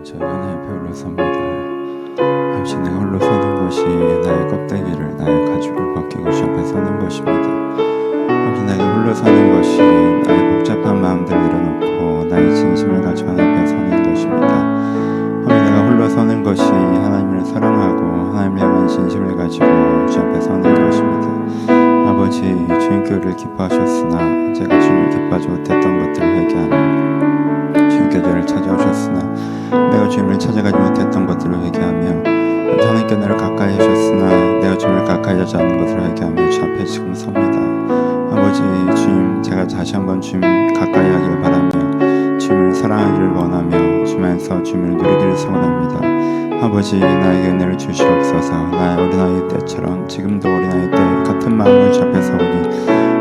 저희 하나님 앞에 홀로 섭니다. 아버지, 내가 홀로 서는 것이 나의 껍데기를, 나의 가죽을 벗기고 주 앞에 서는 것입니다. 아버지, 내가 홀로 서는 것이 나의 복잡한 마음들을 내려놓고 나의 진심을 가지고 하나님 앞에 서는 것입니다. 아버지, 내가 홀로 서는 것이 하나님을 사랑하고 하나님을 향한 진심을 가지고 주 앞에 서는 것입니다. 아버지, 주님께 우리를 기뻐하셨으나 제가 주님을 기뻐하지 못했던 것들을 회개하며 주님께 저를 찾아오셨으나 내가 주님을 찾아가지 못했던 것들을 회개하며 하나님께 나를 가까이 하셨으나 내가 주님을 가까이 하지 않는 것을 회개하며 주 앞에 지금 섭니다. 아버지, 주님, 제가 다시 한번 주님 가까이 하길 바라며 주님을 사랑하기를 원하며 주면서 주님을 누리기를 소원합니다. 아버지, 나에게 은혜를 주시옵소서. 나의 어린아이 때처럼 지금도 어린아이 때 같은 마음을 주 앞에 서오니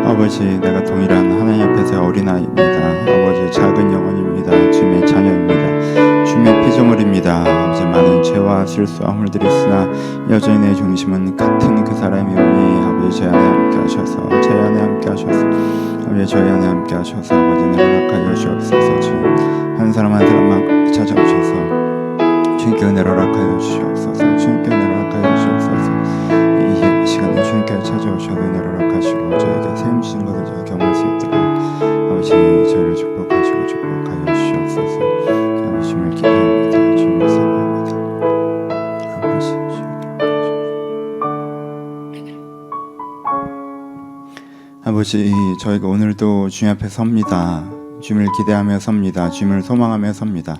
아버지, 내가 동일한 하나님 앞에서의 어린아이입니다. 아버지, 작은 영혼입니다. 주님의 자녀입니다. 주님의 피조물입니다. 아버지, 많은 죄와 실수와 허물들이 있으나 여전히 내 중심은 같은 그 사람이오니 아버지, 저희 안에 함께 하셔서 저희 안에 함께 하셔서 아버지, 저희 안에 함께 하셔서 아버지, 나를 허락하여 주옵소서. 주님, 한 사람 한 사람만 찾아오셔서 주님께 은혜를 허락하여 주시옵소서. 주님께 은혜를 허락하여 주시옵소서. 이 시간에 주님께 찾아오셔서 은혜를 허락하시고 저에게 세움 주신 것을 제가 경험할 수 있도록 아버지, 저를 축복하시고 축복하여 주시옵소서. 아버지, 주님을 기대합니다. 주님을 사랑합니다. 아버지, 아버지, 저희가 오늘도 주님 앞에 섭니다. 주님을 기대하며 섭니다. 주님을 소망하며 섭니다.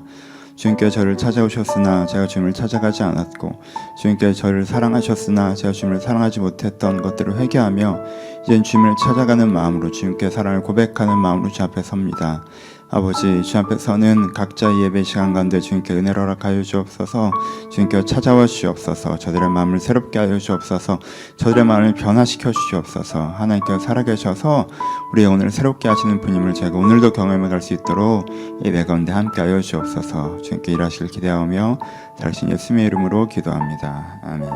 주님께 저를 찾아오셨으나 제가 주님을 찾아가지 않았고 주님께 저를 사랑하셨으나 제가 주님을 사랑하지 못했던 것들을 회개하며 이젠 주님을 찾아가는 마음으로 주님께 사랑을 고백하는 마음으로 주 앞에 섭니다. 아버지, 주 앞에서는 각자의 예배 시간 가운데 주님께 은혜를 허락하여 주옵소서. 주님께 찾아와 주옵소서. 저들의 마음을 새롭게 하여 주옵소서. 저들의 마음을 변화시켜 주시옵소서. 하나님께서 살아계셔서 우리의 오늘을 새롭게 하시는 분임을 제가 오늘도 경험해 갈 수 있도록 예배 가운데 함께 하여 주옵소서. 주님께 일하시길 기대하며 달신 예수님의 이름으로 기도합니다. 아멘.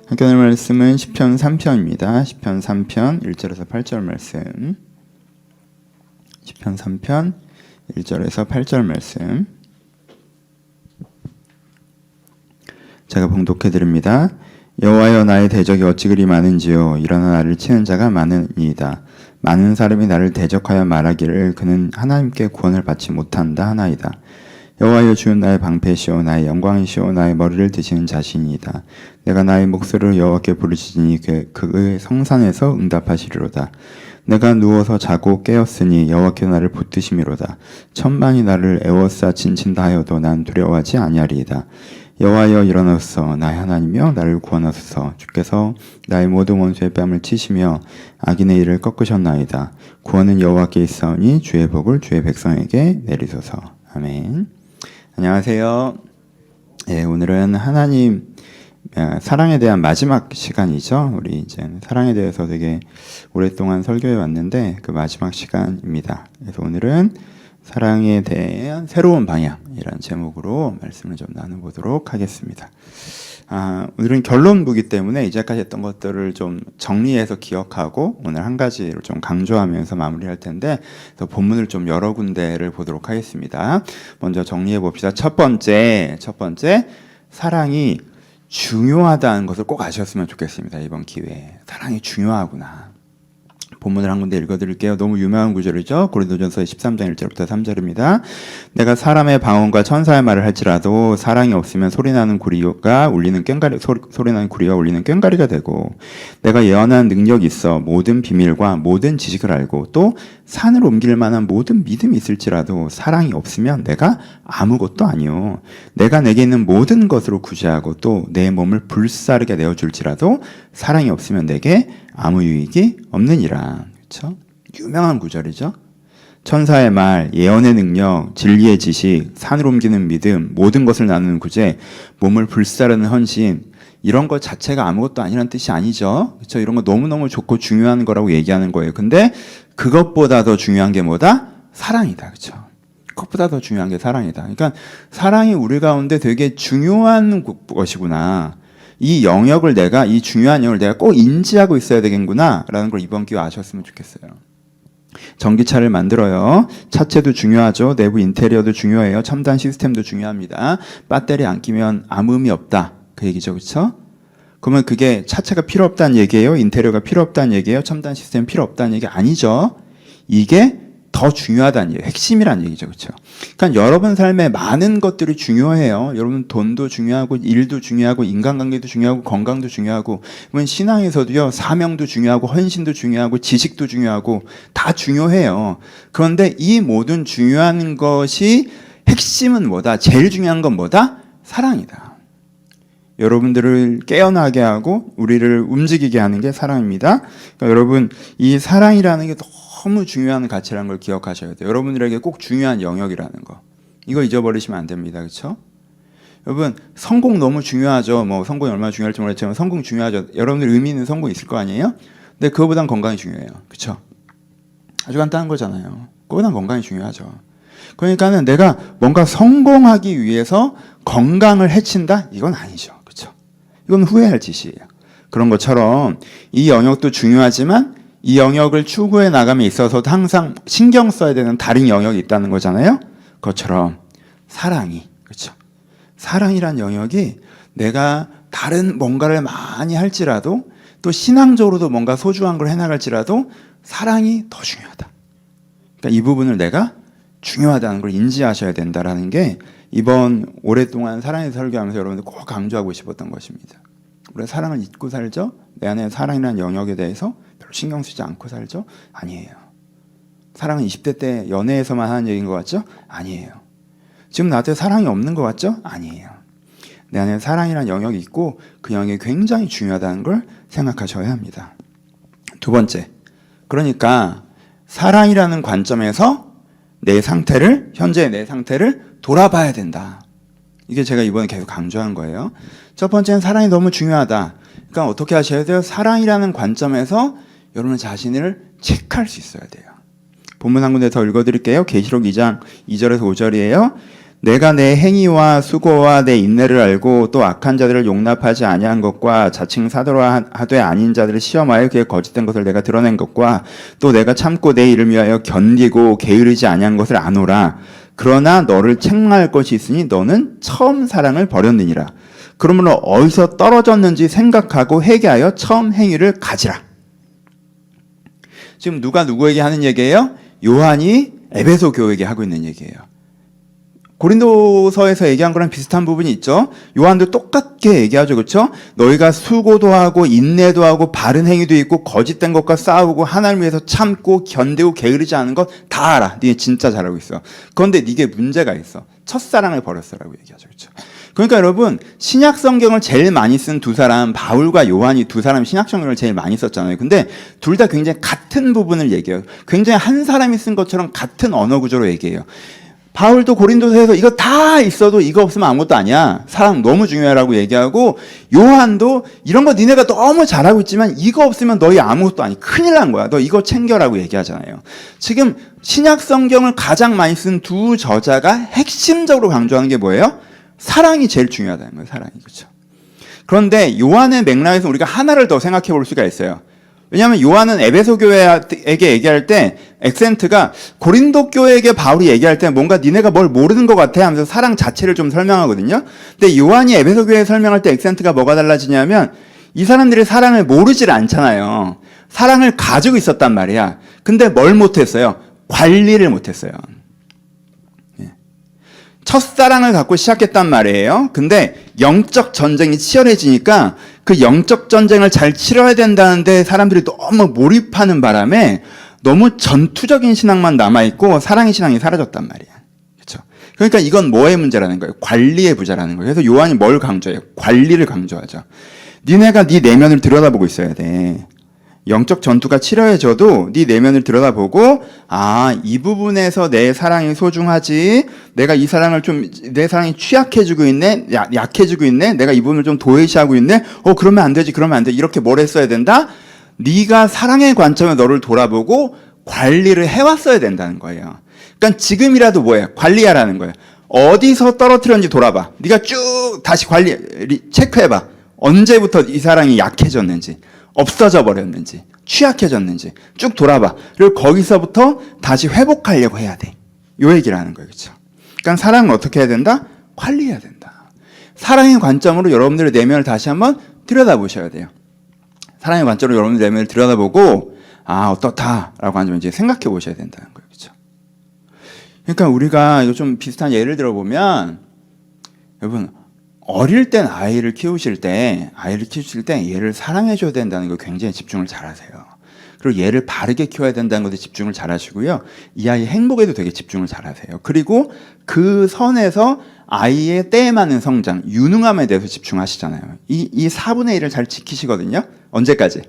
함께 오늘 말씀은 시편 3편입니다. 시편 3편 1절에서 8절 말씀. 시편 3편 1절에서 8절 말씀 제가 봉독해 드립니다. 여호와여, 나의 대적이 어찌 그리 많은지요. 일어나 나를 치는 자가 많으니이다. 많은 사람이 나를 대적하여 말하기를 그는 하나님께 구원을 받지 못한다 하나이다. 여호와여, 주는 나의 방패시오 나의 영광이시오 나의 머리를 드시는 자신이다. 내가 나의 목소리를 여호와께 부르짖으니 그의 성산에서 응답하시리로다. 내가 누워서 자고 깨었으니 여호와께서 나를 붙드심이로다. 천만이 나를 애워싸 진친다 하여도 난 두려워하지 아니하리이다. 여호와여, 일어나소서. 나의 하나님이여, 나를 구원하소서. 주께서 나의 모든 원수의 뺨을 치시며 악인의 일을 꺾으셨나이다. 구원은 여호와께 있사오니 주의 복을 주의 백성에게 내리소서. 아멘. 안녕하세요. 오늘은 하나님 사랑에 대한 마지막 시간이죠. 우리 이제 사랑에 대해서 되게 오랫동안 설교해 왔는데 그 마지막 시간입니다. 그래서 오늘은 사랑에 대한 새로운 방향이라는 제목으로 말씀을 좀 나눠보도록 하겠습니다. 오늘은 결론부기 때문에 이제까지 했던 것들을 좀 정리해서 기억하고 오늘 한 가지를 좀 강조하면서 마무리할 텐데 본문을 좀 여러 군데를 보도록 하겠습니다. 먼저 정리해 봅시다. 첫 번째, 사랑이 중요하다는 것을 꼭 아셨으면 좋겠습니다. 이번 기회에 사랑이 중요하구나. 본문을 한 군데 읽어드릴게요. 너무 유명한 구절이죠. 고린도전서 13장 1절부터 3절입니다. 내가 사람의 방언과 천사의 말을 할지라도 사랑이 없으면 소리나는 구리가 울리는 꽹가리가 되고 내가 예언하는 능력이 있어 모든 비밀과 모든 지식을 알고 또 산을 옮길 만한 모든 믿음이 있을지라도 사랑이 없으면 내가 아무것도 아니요. 내가 내게 있는 모든 것으로 구제하고 또 내 몸을 불사르게 내어줄지라도 사랑이 없으면 내게 아무 유익이 없느니라. 그렇죠? 유명한 구절이죠. 천사의 말, 예언의 능력, 진리의 지식, 산을 옮기는 믿음, 모든 것을 나누는 구제, 몸을 불사르는 헌신, 이런 것 자체가 아무것도 아니라는 뜻이 아니죠. 그렇죠? 이런 거 너무너무 좋고 중요한 거라고 얘기하는 거예요. 근데 그것보다 더 중요한 게 뭐다? 사랑이다. 그렇죠? 그것보다 더 중요한 게 사랑이다. 그러니까 사랑이 우리 가운데 되게 중요한 것이구나. 이 영역을 이 중요한 영역을 내가 꼭 인지하고 있어야 되겠구나 라는 걸 이번 기회에 아셨으면 좋겠어요. 전기차를 만들어요. 차체도 중요하죠. 내부 인테리어도 중요해요. 첨단 시스템도 중요합니다. 배터리 안 끼면 아무 의미 없다. 그 얘기죠. 그렇죠? 그러면 그게 차체가 필요 없다는 얘기예요? 인테리어가 필요 없다는 얘기예요? 첨단 시스템 필요 없다는 얘기 아니죠. 이게 더 중요하다는 얘기예요. 핵심이라는 얘기죠. 그렇죠? 그러니까 여러분 삶에 많은 것들이 중요해요. 여러분 돈도 중요하고 일도 중요하고 인간관계도 중요하고 건강도 중요하고 신앙에서도요. 사명도 중요하고 헌신도 중요하고 지식도 중요하고 다 중요해요. 그런데 이 모든 중요한 것이 핵심은 뭐다? 제일 중요한 건 뭐다? 사랑이다. 여러분들을 깨어나게 하고 우리를 움직이게 하는 게 사랑입니다. 그러니까 여러분 이 사랑이라는 게 너무 중요한 가치라는 걸 기억하셔야 돼요. 여러분들에게 꼭 중요한 영역이라는 거. 이거 잊어버리시면 안 됩니다. 그렇죠? 여러분 성공 너무 중요하죠. 뭐 성공이 얼마나 중요할지 모르겠지만 성공 중요하죠. 여러분들 의미 있는 성공 있을 거 아니에요? 근데 그거보단 건강이 중요해요. 그렇죠? 아주 간단한 거잖아요. 그거보단 건강이 중요하죠. 그러니까는 내가 뭔가 성공하기 위해서 건강을 해친다? 이건 아니죠. 그렇죠? 이건 후회할 짓이에요. 그런 것처럼 이 영역도 중요하지만 이 영역을 추구해 나감에 있어서도 항상 신경 써야 되는 다른 영역이 있다는 거잖아요. 그것처럼 사랑이, 그렇죠? 사랑이란 영역이 내가 다른 뭔가를 많이 할지라도 또 신앙적으로도 뭔가 소중한 걸 해나갈지라도 사랑이 더 중요하다. 그러니까 이 부분을 내가 중요하다는 걸 인지하셔야 된다라는 게 이번 오랫동안 사랑에서 설교하면서 여러분들 꼭 강조하고 싶었던 것입니다. 우리가 사랑을 잊고 살죠? 내 안에 사랑이라는 영역에 대해서 별로 신경 쓰지 않고 살죠? 아니에요. 사랑은 20대 때 연애에서만 하는 얘기인 것 같죠? 아니에요. 지금 나한테 사랑이 없는 것 같죠? 아니에요. 내 안에 사랑이라는 영역이 있고 그 영역이 굉장히 중요하다는 걸 생각하셔야 합니다. 두 번째, 그러니까 사랑이라는 관점에서 현재의 내 상태를 돌아봐야 된다. 이게 제가 이번에 계속 강조한 거예요. 첫 번째는 사랑이 너무 중요하다. 그러니까 어떻게 하셔야 돼요? 사랑이라는 관점에서 여러분 자신을 체크할 수 있어야 돼요. 본문 한 군데 더 읽어드릴게요. 계시록 2장 2절에서 5절이에요. 내가 내 행위와 수고와 내 인내를 알고 또 악한 자들을 용납하지 아니한 것과 자칭 사도라 하되 아닌 자들을 시험하여 그의 거짓된 것을 내가 드러낸 것과 또 내가 참고 내 이를 위하여 견디고 게으르지 아니한 것을 아노라. 그러나 너를 책망할 것이 있으니 너는 처음 사랑을 버렸느니라. 그러므로 어디서 떨어졌는지 생각하고 회개하여 처음 행위를 가지라. 지금 누가 누구에게 하는 얘기예요? 요한이 에베소 교회에게 하고 있는 얘기예요. 고린도서에서 얘기한 거랑 비슷한 부분이 있죠. 요한도 똑같게 얘기하죠. 그렇죠? 너희가 수고도 하고 인내도 하고 바른 행위도 있고 거짓된 것과 싸우고 하나님을 위해서 참고 견디고 게으르지 않은 것 다 알아. 네가 진짜 잘하고 있어. 그런데 네게 문제가 있어. 첫사랑을 버렸어라고 얘기하죠. 그렇죠? 그러니까 여러분 신약 성경을 제일 많이 쓴 두 사람 바울과 요한이 두 사람이 신약 성경을 제일 많이 썼잖아요. 근데 둘 다 굉장히 같은 부분을 얘기해요. 굉장히 한 사람이 쓴 것처럼 같은 언어 구조로 얘기해요. 바울도 고린도서에서 이거 다 있어도 이거 없으면 아무것도 아니야. 사랑 너무 중요하라고 얘기하고 요한도 이런 거 니네가 너무 잘하고 있지만 이거 없으면 너희 아무것도 아니. 큰일 난 거야. 너 이거 챙겨라고 얘기하잖아요. 지금 신약 성경을 가장 많이 쓴 두 저자가 핵심적으로 강조하는 게 뭐예요? 사랑이 제일 중요하다는 거예요. 사랑이. 그렇죠? 그런데 요한의 맥락에서 우리가 하나를 더 생각해 볼 수가 있어요. 왜냐하면 요한은 에베소 교회에게 얘기할 때 액센트가 고린도 교회에게 바울이 얘기할 때 뭔가 니네가 뭘 모르는 것 같아 하면서 사랑 자체를 좀 설명하거든요. 근데 요한이 에베소 교회 설명할 때 액센트가 뭐가 달라지냐면 이 사람들이 사랑을 모르질 않잖아요. 사랑을 가지고 있었단 말이야. 근데 뭘 못했어요? 관리를 못했어요. 첫사랑을 갖고 시작했단 말이에요. 근데 영적 전쟁이 치열해지니까 그 영적 전쟁을 잘 치러야 된다는데 사람들이 너무 몰입하는 바람에 너무 전투적인 신앙만 남아있고 사랑의 신앙이 사라졌단 말이야. 그렇죠? 그러니까 이건 뭐의 문제라는 거예요? 관리의 부자라는 거예요. 그래서 요한이 뭘 강조해요? 관리를 강조하죠. 니네가 네 내면을 들여다보고 있어야 돼. 영적 전투가 치러해져도 네 내면을 들여다보고 이 부분에서 내 사랑이 소중하지. 내가 이 사랑을 내 사랑이 취약해지고 있네. 약해지고 있네. 내가 이 부분을 좀 도외시하고 있네. 그러면 안 되지. 그러면 안 돼. 이렇게 뭘 했어야 된다? 네가 사랑의 관점에 너를 돌아보고 관리를 해왔어야 된다는 거예요. 그러니까 지금이라도 뭐예요? 관리하라는 거예요. 어디서 떨어뜨렸는지 돌아봐. 네가 쭉 다시 체크해봐. 언제부터 이 사랑이 약해졌는지. 없어져 버렸는지, 취약해졌는지 쭉 돌아봐. 그리고 거기서부터 다시 회복하려고 해야 돼. 요 얘기를 하는 거예요. 그렇죠? 그러니까 사랑은 어떻게 해야 된다? 관리해야 된다. 사랑의 관점으로 여러분들의 내면을 다시 한번 들여다보셔야 돼요. 사랑의 관점으로 여러분들의 내면을 들여다보고 어떻다라고 하면 이제 생각해 보셔야 된다는 거예요. 그렇죠? 그러니까 우리가 이거 좀 비슷한 예를 들어보면 여러분 어릴 땐 아이를 키우실 때 얘를 사랑해 줘야 된다는 거 굉장히 집중을 잘 하세요. 그리고 얘를 바르게 키워야 된다는 것에 집중을 잘 하시고요. 이 아이의 행복에도 되게 집중을 잘 하세요. 그리고 그 선에서 아이의 때에 맞는 성장, 유능함에 대해서 집중하시잖아요. 이 4분의 1을 잘 지키시거든요. 언제까지?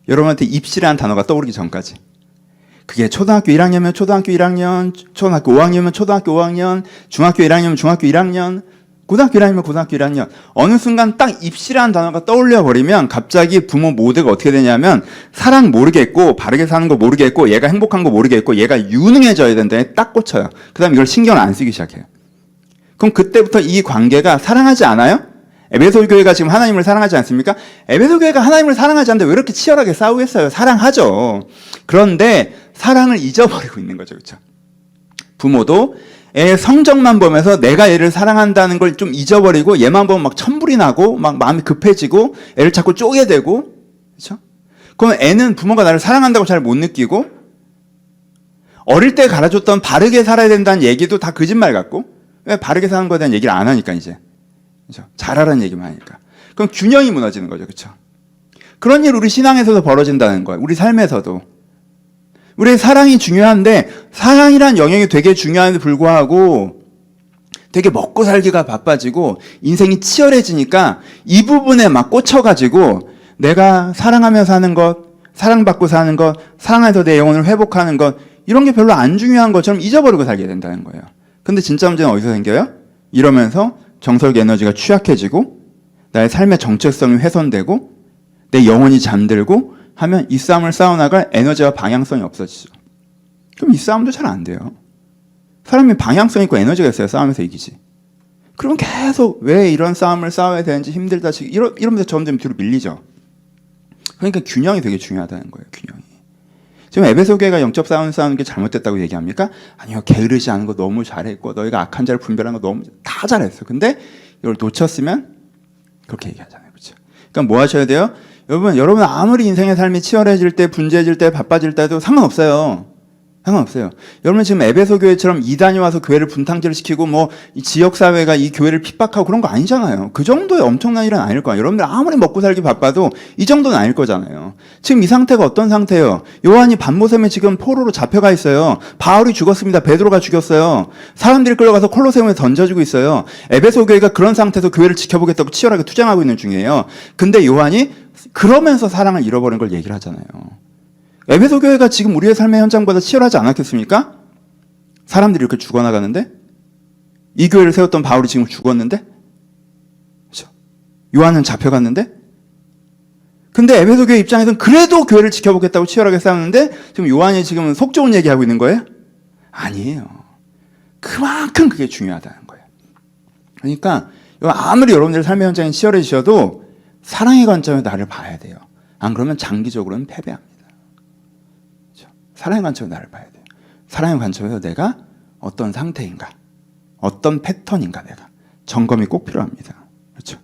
여러분한테 입시라는 단어가 떠오르기 전까지. 그게 초등학교 1학년이면 초등학교 1학년, 초등학교 5학년이면 초등학교 5학년, 중학교 1학년이면 중학교 1학년, 고등학교 1학년이면 고등학교 1학년. 어느 순간 딱 입시라는 단어가 떠올려 버리면 갑자기 부모 모두가 어떻게 되냐면 사랑 모르겠고 바르게 사는 거 모르겠고 얘가 행복한 거 모르겠고 얘가 유능해져야 된다에 딱 꽂혀요. 그 다음에 이걸 신경을 안 쓰기 시작해요. 그럼 그때부터 이 관계가 사랑하지 않아요? 에베소 교회가 지금 하나님을 사랑하지 않습니까? 에베소 교회가 하나님을 사랑하지 않는데 왜 이렇게 치열하게 싸우겠어요? 사랑하죠. 그런데 사랑을 잊어버리고 있는 거죠. 그렇죠? 부모도 애 성적만 보면서 내가 얘를 사랑한다는 걸 좀 잊어버리고 얘만 보면 막 천불이 나고 막 마음이 급해지고 애를 자꾸 쪼개대고 그렇죠? 그럼 애는 부모가 나를 사랑한다고 잘 못 느끼고 어릴 때 가르쳐줬던 바르게 살아야 된다는 얘기도 다 거짓말 같고 왜 바르게 사는 거에 대한 얘기를 안 하니까 이제 그렇죠? 잘하라는 얘기만 하니까 그럼 균형이 무너지는 거죠. 그렇죠? 그런 일 우리 신앙에서도 벌어진다는 거예요. 우리 삶에서도 우리의 사랑이 중요한데 사랑이란 영역이 되게 중요한데 불구하고 되게 먹고 살기가 바빠지고 인생이 치열해지니까 이 부분에 막 꽂혀가지고 내가 사랑하며 사는 것, 사랑받고 사는 것, 사랑해서 내 영혼을 회복하는 것 이런 게 별로 안 중요한 것처럼 잊어버리고 살게 된다는 거예요. 근데 진짜 문제는 어디서 생겨요? 이러면서 정서적 에너지가 취약해지고 나의 삶의 정체성이 훼손되고 내 영혼이 잠들고 하면 이 싸움을 싸워나갈 에너지와 방향성이 없어지죠. 그럼 이 싸움도 잘 안 돼요. 사람이 방향성 있고 에너지가 있어야 싸움에서 이기지. 그러면 계속 왜 이런 싸움을 싸워야 되는지 힘들다 이러면서 점점 뒤로 밀리죠. 그러니까 균형이 되게 중요하다는 거예요. 균형이. 지금 에베소 교회가 영적 싸우는 게 잘못됐다고 얘기합니까? 아니요. 게으르지 않은 거 너무 잘했고 너희가 악한 자를 분별하는 거 너무 다 잘했어. 근데 이걸 놓쳤으면 그렇게 얘기하잖아요. 그렇죠? 그러니까 뭐 하셔야 돼요? 여러분 아무리 인생의 삶이 치열해질 때, 분주해질 때, 바빠질 때도 상관없어요. 상관없어요. 여러분 지금 에베소 교회처럼 이단이 와서 교회를 분탕질을 시키고 뭐 이 지역사회가 이 교회를 핍박하고 그런 거 아니잖아요. 그 정도의 엄청난 일은 아닐 거예요. 여러분들 아무리 먹고 살기 바빠도 이 정도는 아닐 거잖아요. 지금 이 상태가 어떤 상태예요? 요한이 반모섬에 지금 포로로 잡혀가 있어요. 바울이 죽었습니다. 베드로가 죽였어요. 사람들이 끌려가서 콜로세움에 던져주고 있어요. 에베소 교회가 그런 상태에서 교회를 지켜보겠다고 치열하게 투쟁하고 있는 중이에요. 근데 요한이 그러면서 사랑을 잃어버린 걸 얘기를 하잖아요. 에베소 교회가 지금 우리의 삶의 현장보다 치열하지 않았겠습니까? 사람들이 이렇게 죽어나가는데 이 교회를 세웠던 바울이 지금 죽었는데 그렇죠? 요한은 잡혀갔는데 근데 에베소 교회 입장에서는 그래도 교회를 지켜보겠다고 치열하게 싸우는데 지금 요한이 지금 속 좋은 얘기하고 있는 거예요? 아니에요. 그만큼 그게 중요하다는 거예요. 그러니까 아무리 여러분들 삶의 현장이 치열해지셔도 사랑의 관점에서 나를 봐야 돼요. 안 그러면 장기적으로는 패배합니다. 그렇죠? 사랑의 관점에서 나를 봐야 돼요. 사랑의 관점에서 내가 어떤 상태인가, 어떤 패턴인가 내가 점검이 꼭 필요합니다. 그렇죠?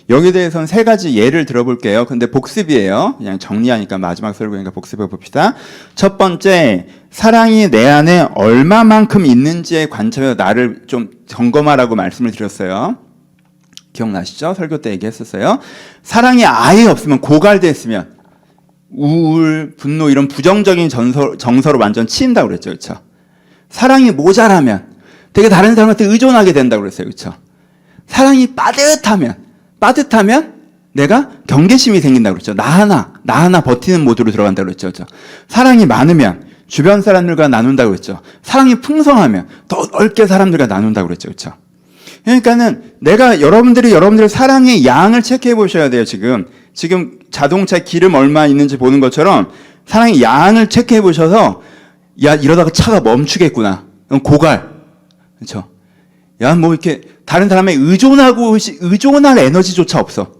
여기에 대해서는 3가지 예를 들어볼게요. 근데 복습이에요. 그냥 정리하니까 마지막 설교니까 복습해 봅시다. 첫 번째, 사랑이 내 안에 얼마만큼 있는지의 관점에서 나를 좀 점검하라고 말씀을 드렸어요. 기억나시죠? 설교 때 얘기했었어요. 사랑이 아예 없으면 고갈됐으면 우울, 분노 이런 부정적인 정서로 완전 치인다고 그랬죠. 그렇죠? 사랑이 모자라면 되게 다른 사람한테 의존하게 된다고 그랬어요. 그렇죠? 사랑이 빠듯하면 내가 경계심이 생긴다고 그랬죠. 나 하나 버티는 모드로 들어간다고 그랬죠. 그렇죠? 사랑이 많으면 주변 사람들과 나눈다고 그랬죠. 사랑이 풍성하면 더 넓게 사람들과 나눈다고 그랬죠. 그렇죠? 그러니까는 내가 여러분들의 사랑의 양을 체크해 보셔야 돼요. 지금 자동차 기름 얼마 있는지 보는 것처럼 사랑의 양을 체크해 보셔서 야 이러다가 차가 멈추겠구나. 고갈. 그렇죠? 야 뭐 이렇게 다른 사람에 의존할 에너지조차 없어.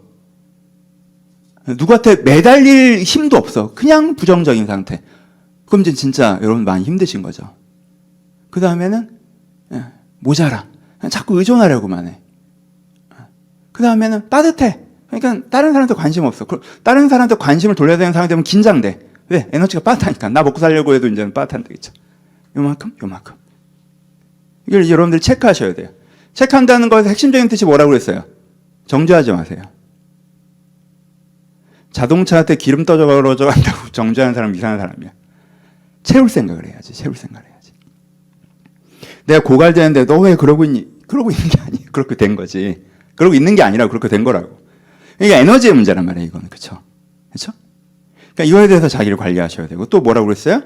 누구한테 매달릴 힘도 없어. 그냥 부정적인 상태. 그럼 이제 진짜 여러분 많이 힘드신 거죠. 그 다음에는 모자라. 자꾸 의존하려고만 해. 그 다음에는 따뜻해. 그러니까 다른 사람한테 관심 없어. 다른 사람한테 관심을 돌려야 되는 상황이 되면 긴장돼. 왜? 에너지가 빠듯하니까. 나 먹고 살려고 해도 이제는 빠듯한다. 그쵸? 요만큼? 요만큼. 이걸 여러분들이 체크하셔야 돼요. 체크한다는 것의 핵심적인 뜻이 뭐라고 그랬어요? 정죄하지 마세요. 자동차한테 기름 떨어져 간다고 정죄하는 사람 이상한 사람이야. 채울 생각을 해야지. 채울 생각을 해야지. 내가 고갈되는데 너 왜 그러고 있니? 그러고 있는 게 아니에요. 그렇게 된 거지. 그러고 있는 게 아니라 그렇게 된 거라고. 이게 에너지의 문제란 말이에요. 이거는. 그렇죠? 그렇죠? 그러니까 이거에 대해서 자기를 관리하셔야 되고 또 뭐라고 그랬어요?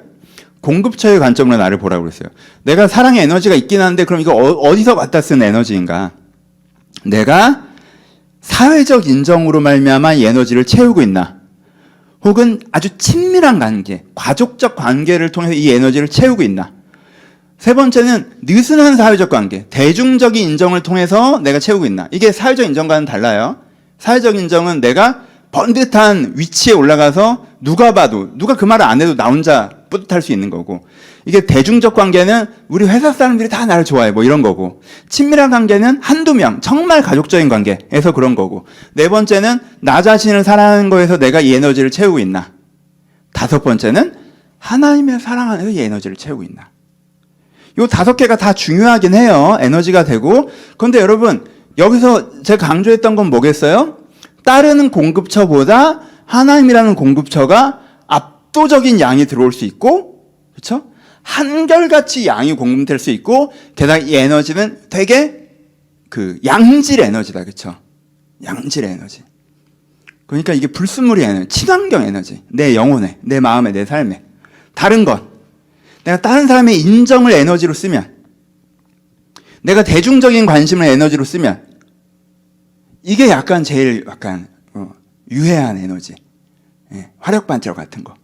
공급처의 관점으로 나를 보라고 그랬어요. 내가 사랑의 에너지가 있긴 한데 그럼 이거 어디서 갖다 쓴 에너지인가? 내가 사회적 인정으로 말미암아 이 에너지를 채우고 있나? 혹은 아주 친밀한 관계, 가족적 관계를 통해서 이 에너지를 채우고 있나? 세 번째는 느슨한 사회적 관계, 대중적인 인정을 통해서 내가 채우고 있나? 이게 사회적 인정과는 달라요. 사회적 인정은 내가 번듯한 위치에 올라가서 누가 봐도, 누가 그 말을 안 해도 나 혼자 뿌듯할 수 있는 거고, 이게 대중적 관계는 우리 회사 사람들이 다 나를 좋아해 뭐 이런 거고, 친밀한 관계는 한두 명, 정말 가족적인 관계에서 그런 거고, 네 번째는 나 자신을 사랑하는 거에서 내가 이 에너지를 채우고 있나? 다섯 번째는 하나님의 사랑 안에서 이 에너지를 채우고 있나? 이 다섯 개가 다 중요하긴 해요. 에너지가 되고. 그런데 여러분, 여기서 제가 강조했던 건 뭐겠어요? 다른 공급처보다 하나님이라는 공급처가 압도적인 양이 들어올 수 있고, 그렇죠? 한결같이 양이 공급될 수 있고, 게다가 이 에너지는 되게 그 양질 에너지다, 그렇죠? 양질 에너지. 그러니까 이게 불순물이 에너지, 친환경 에너지. 내 영혼에, 내 마음에, 내 삶에. 다른 것. 내가 다른 사람의 인정을 에너지로 쓰면, 내가 대중적인 관심을 에너지로 쓰면, 이게 약간 제일 약간 유해한 에너지. 화력반짝 같은 거.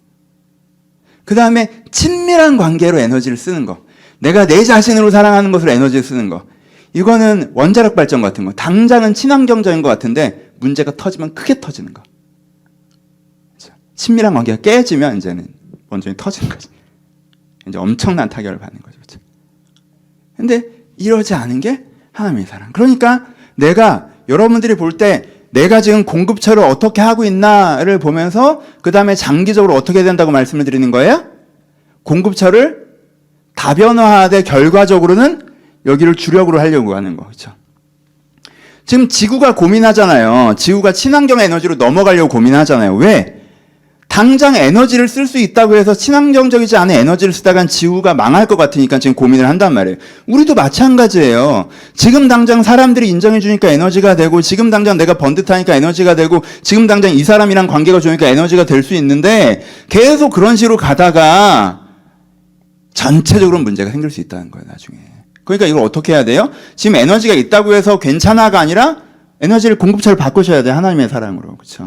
그 다음에 친밀한 관계로 에너지를 쓰는 거. 내가 내 자신으로 사랑하는 것으로 에너지를 쓰는 거. 이거는 원자력 발전 같은 거. 당장은 친환경적인 것 같은데 문제가 터지면 크게 터지는 거. 그렇죠? 친밀한 관계가 깨지면 이제는 원전이 터지는 거지. 이제 엄청난 타격을 받는 거죠. 그렇죠? 근데 이러지 않은 게 하나님의 사랑. 그러니까 내가 여러분들이 볼 때 내가 지금 공급처를 어떻게 하고 있나를 보면서 그 다음에 장기적으로 어떻게 된다고 말씀을 드리는 거예요? 공급처를 다변화하되 결과적으로는 여기를 주력으로 하려고 하는 거. 그렇죠? 지금 지구가 고민하잖아요. 지구가 친환경 에너지로 넘어가려고 고민하잖아요. 왜? 당장 에너지를 쓸 수 있다고 해서 친환경적이지 않은 에너지를 쓰다간 지구가 망할 것 같으니까 지금 고민을 한단 말이에요. 우리도 마찬가지예요. 지금 당장 사람들이 인정해 주니까 에너지가 되고, 지금 당장 내가 번듯하니까 에너지가 되고, 지금 당장 이 사람이랑 관계가 좋으니까 에너지가 될 수 있는데 계속 그런 식으로 가다가 전체적으로 문제가 생길 수 있다는 거예요, 나중에. 그러니까 이걸 어떻게 해야 돼요? 지금 에너지가 있다고 해서 괜찮아가 아니라 에너지를 공급처를 바꾸셔야 돼요. 하나님의 사랑으로. 그렇죠?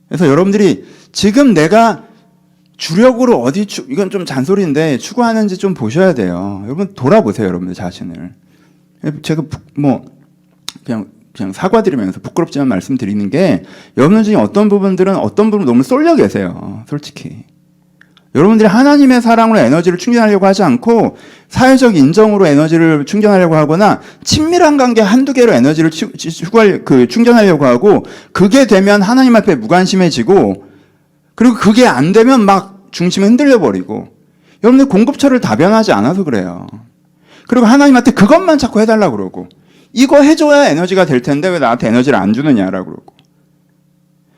그래서 여러분들이 지금 내가 주력으로 이건 좀 잔소리인데 추구하는지 좀 보셔야 돼요. 여러분 돌아보세요, 여러분들 자신을. 제가 그냥 사과드리면서 부끄럽지만 말씀드리는 게, 여러분들 중에 어떤 부분들은 너무 쏠려 계세요. 솔직히. 여러분들이 하나님의 사랑으로 에너지를 충전하려고 하지 않고 사회적 인정으로 에너지를 충전하려고 하거나 친밀한 관계 한두 개로 에너지를 충전하려고 하고, 그게 되면 하나님 앞에 무관심해지고, 그리고 그게 안 되면 막 중심이 흔들려 버리고, 여러분들 공급처를 다변하지 않아서 그래요. 그리고 하나님한테 그것만 자꾸 해달라고 그러고, 이거 해줘야 에너지가 될 텐데 왜 나한테 에너지를 안 주느냐라고 그러고.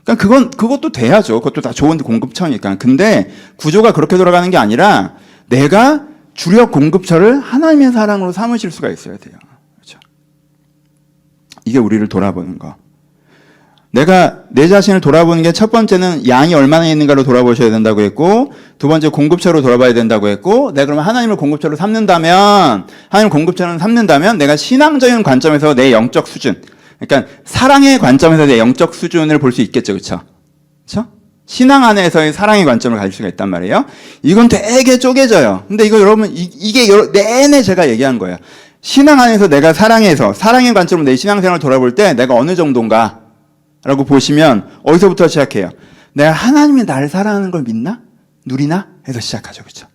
그러니까 그것도 돼야죠. 그것도 다 좋은 공급처니까. 근데 구조가 그렇게 돌아가는 게 아니라 내가 주력 공급처를 하나님의 사랑으로 삼으실 수가 있어야 돼요. 그렇죠? 이게 우리를 돌아보는 거. 내가 내 자신을 돌아보는 게, 첫 번째는 양이 얼마나 있는가로 돌아보셔야 된다고 했고, 두 번째 공급처로 돌아봐야 된다고 했고, 내가 그러면 하나님을 공급처로 삼는다면, 내가 신앙적인 관점에서 내 영적 수준, 그러니까 사랑의 관점에서 내 영적 수준을 볼 수 있겠죠. 그렇죠? 그렇죠? 신앙 안에서의 사랑의 관점을 가질 수가 있단 말이에요. 이건 되게 쪼개져요. 근데 이거 여러분, 이게 내내 제가 얘기한 거예요. 신앙 안에서 내가 사랑의 관점으로 내 신앙생활을 돌아볼 때 내가 어느 정도인가 라고 보시면 어디서부터 시작해요? 내가 하나님이 나를 사랑하는 걸 믿나? 누리나? 해서 시작하죠. 그렇죠?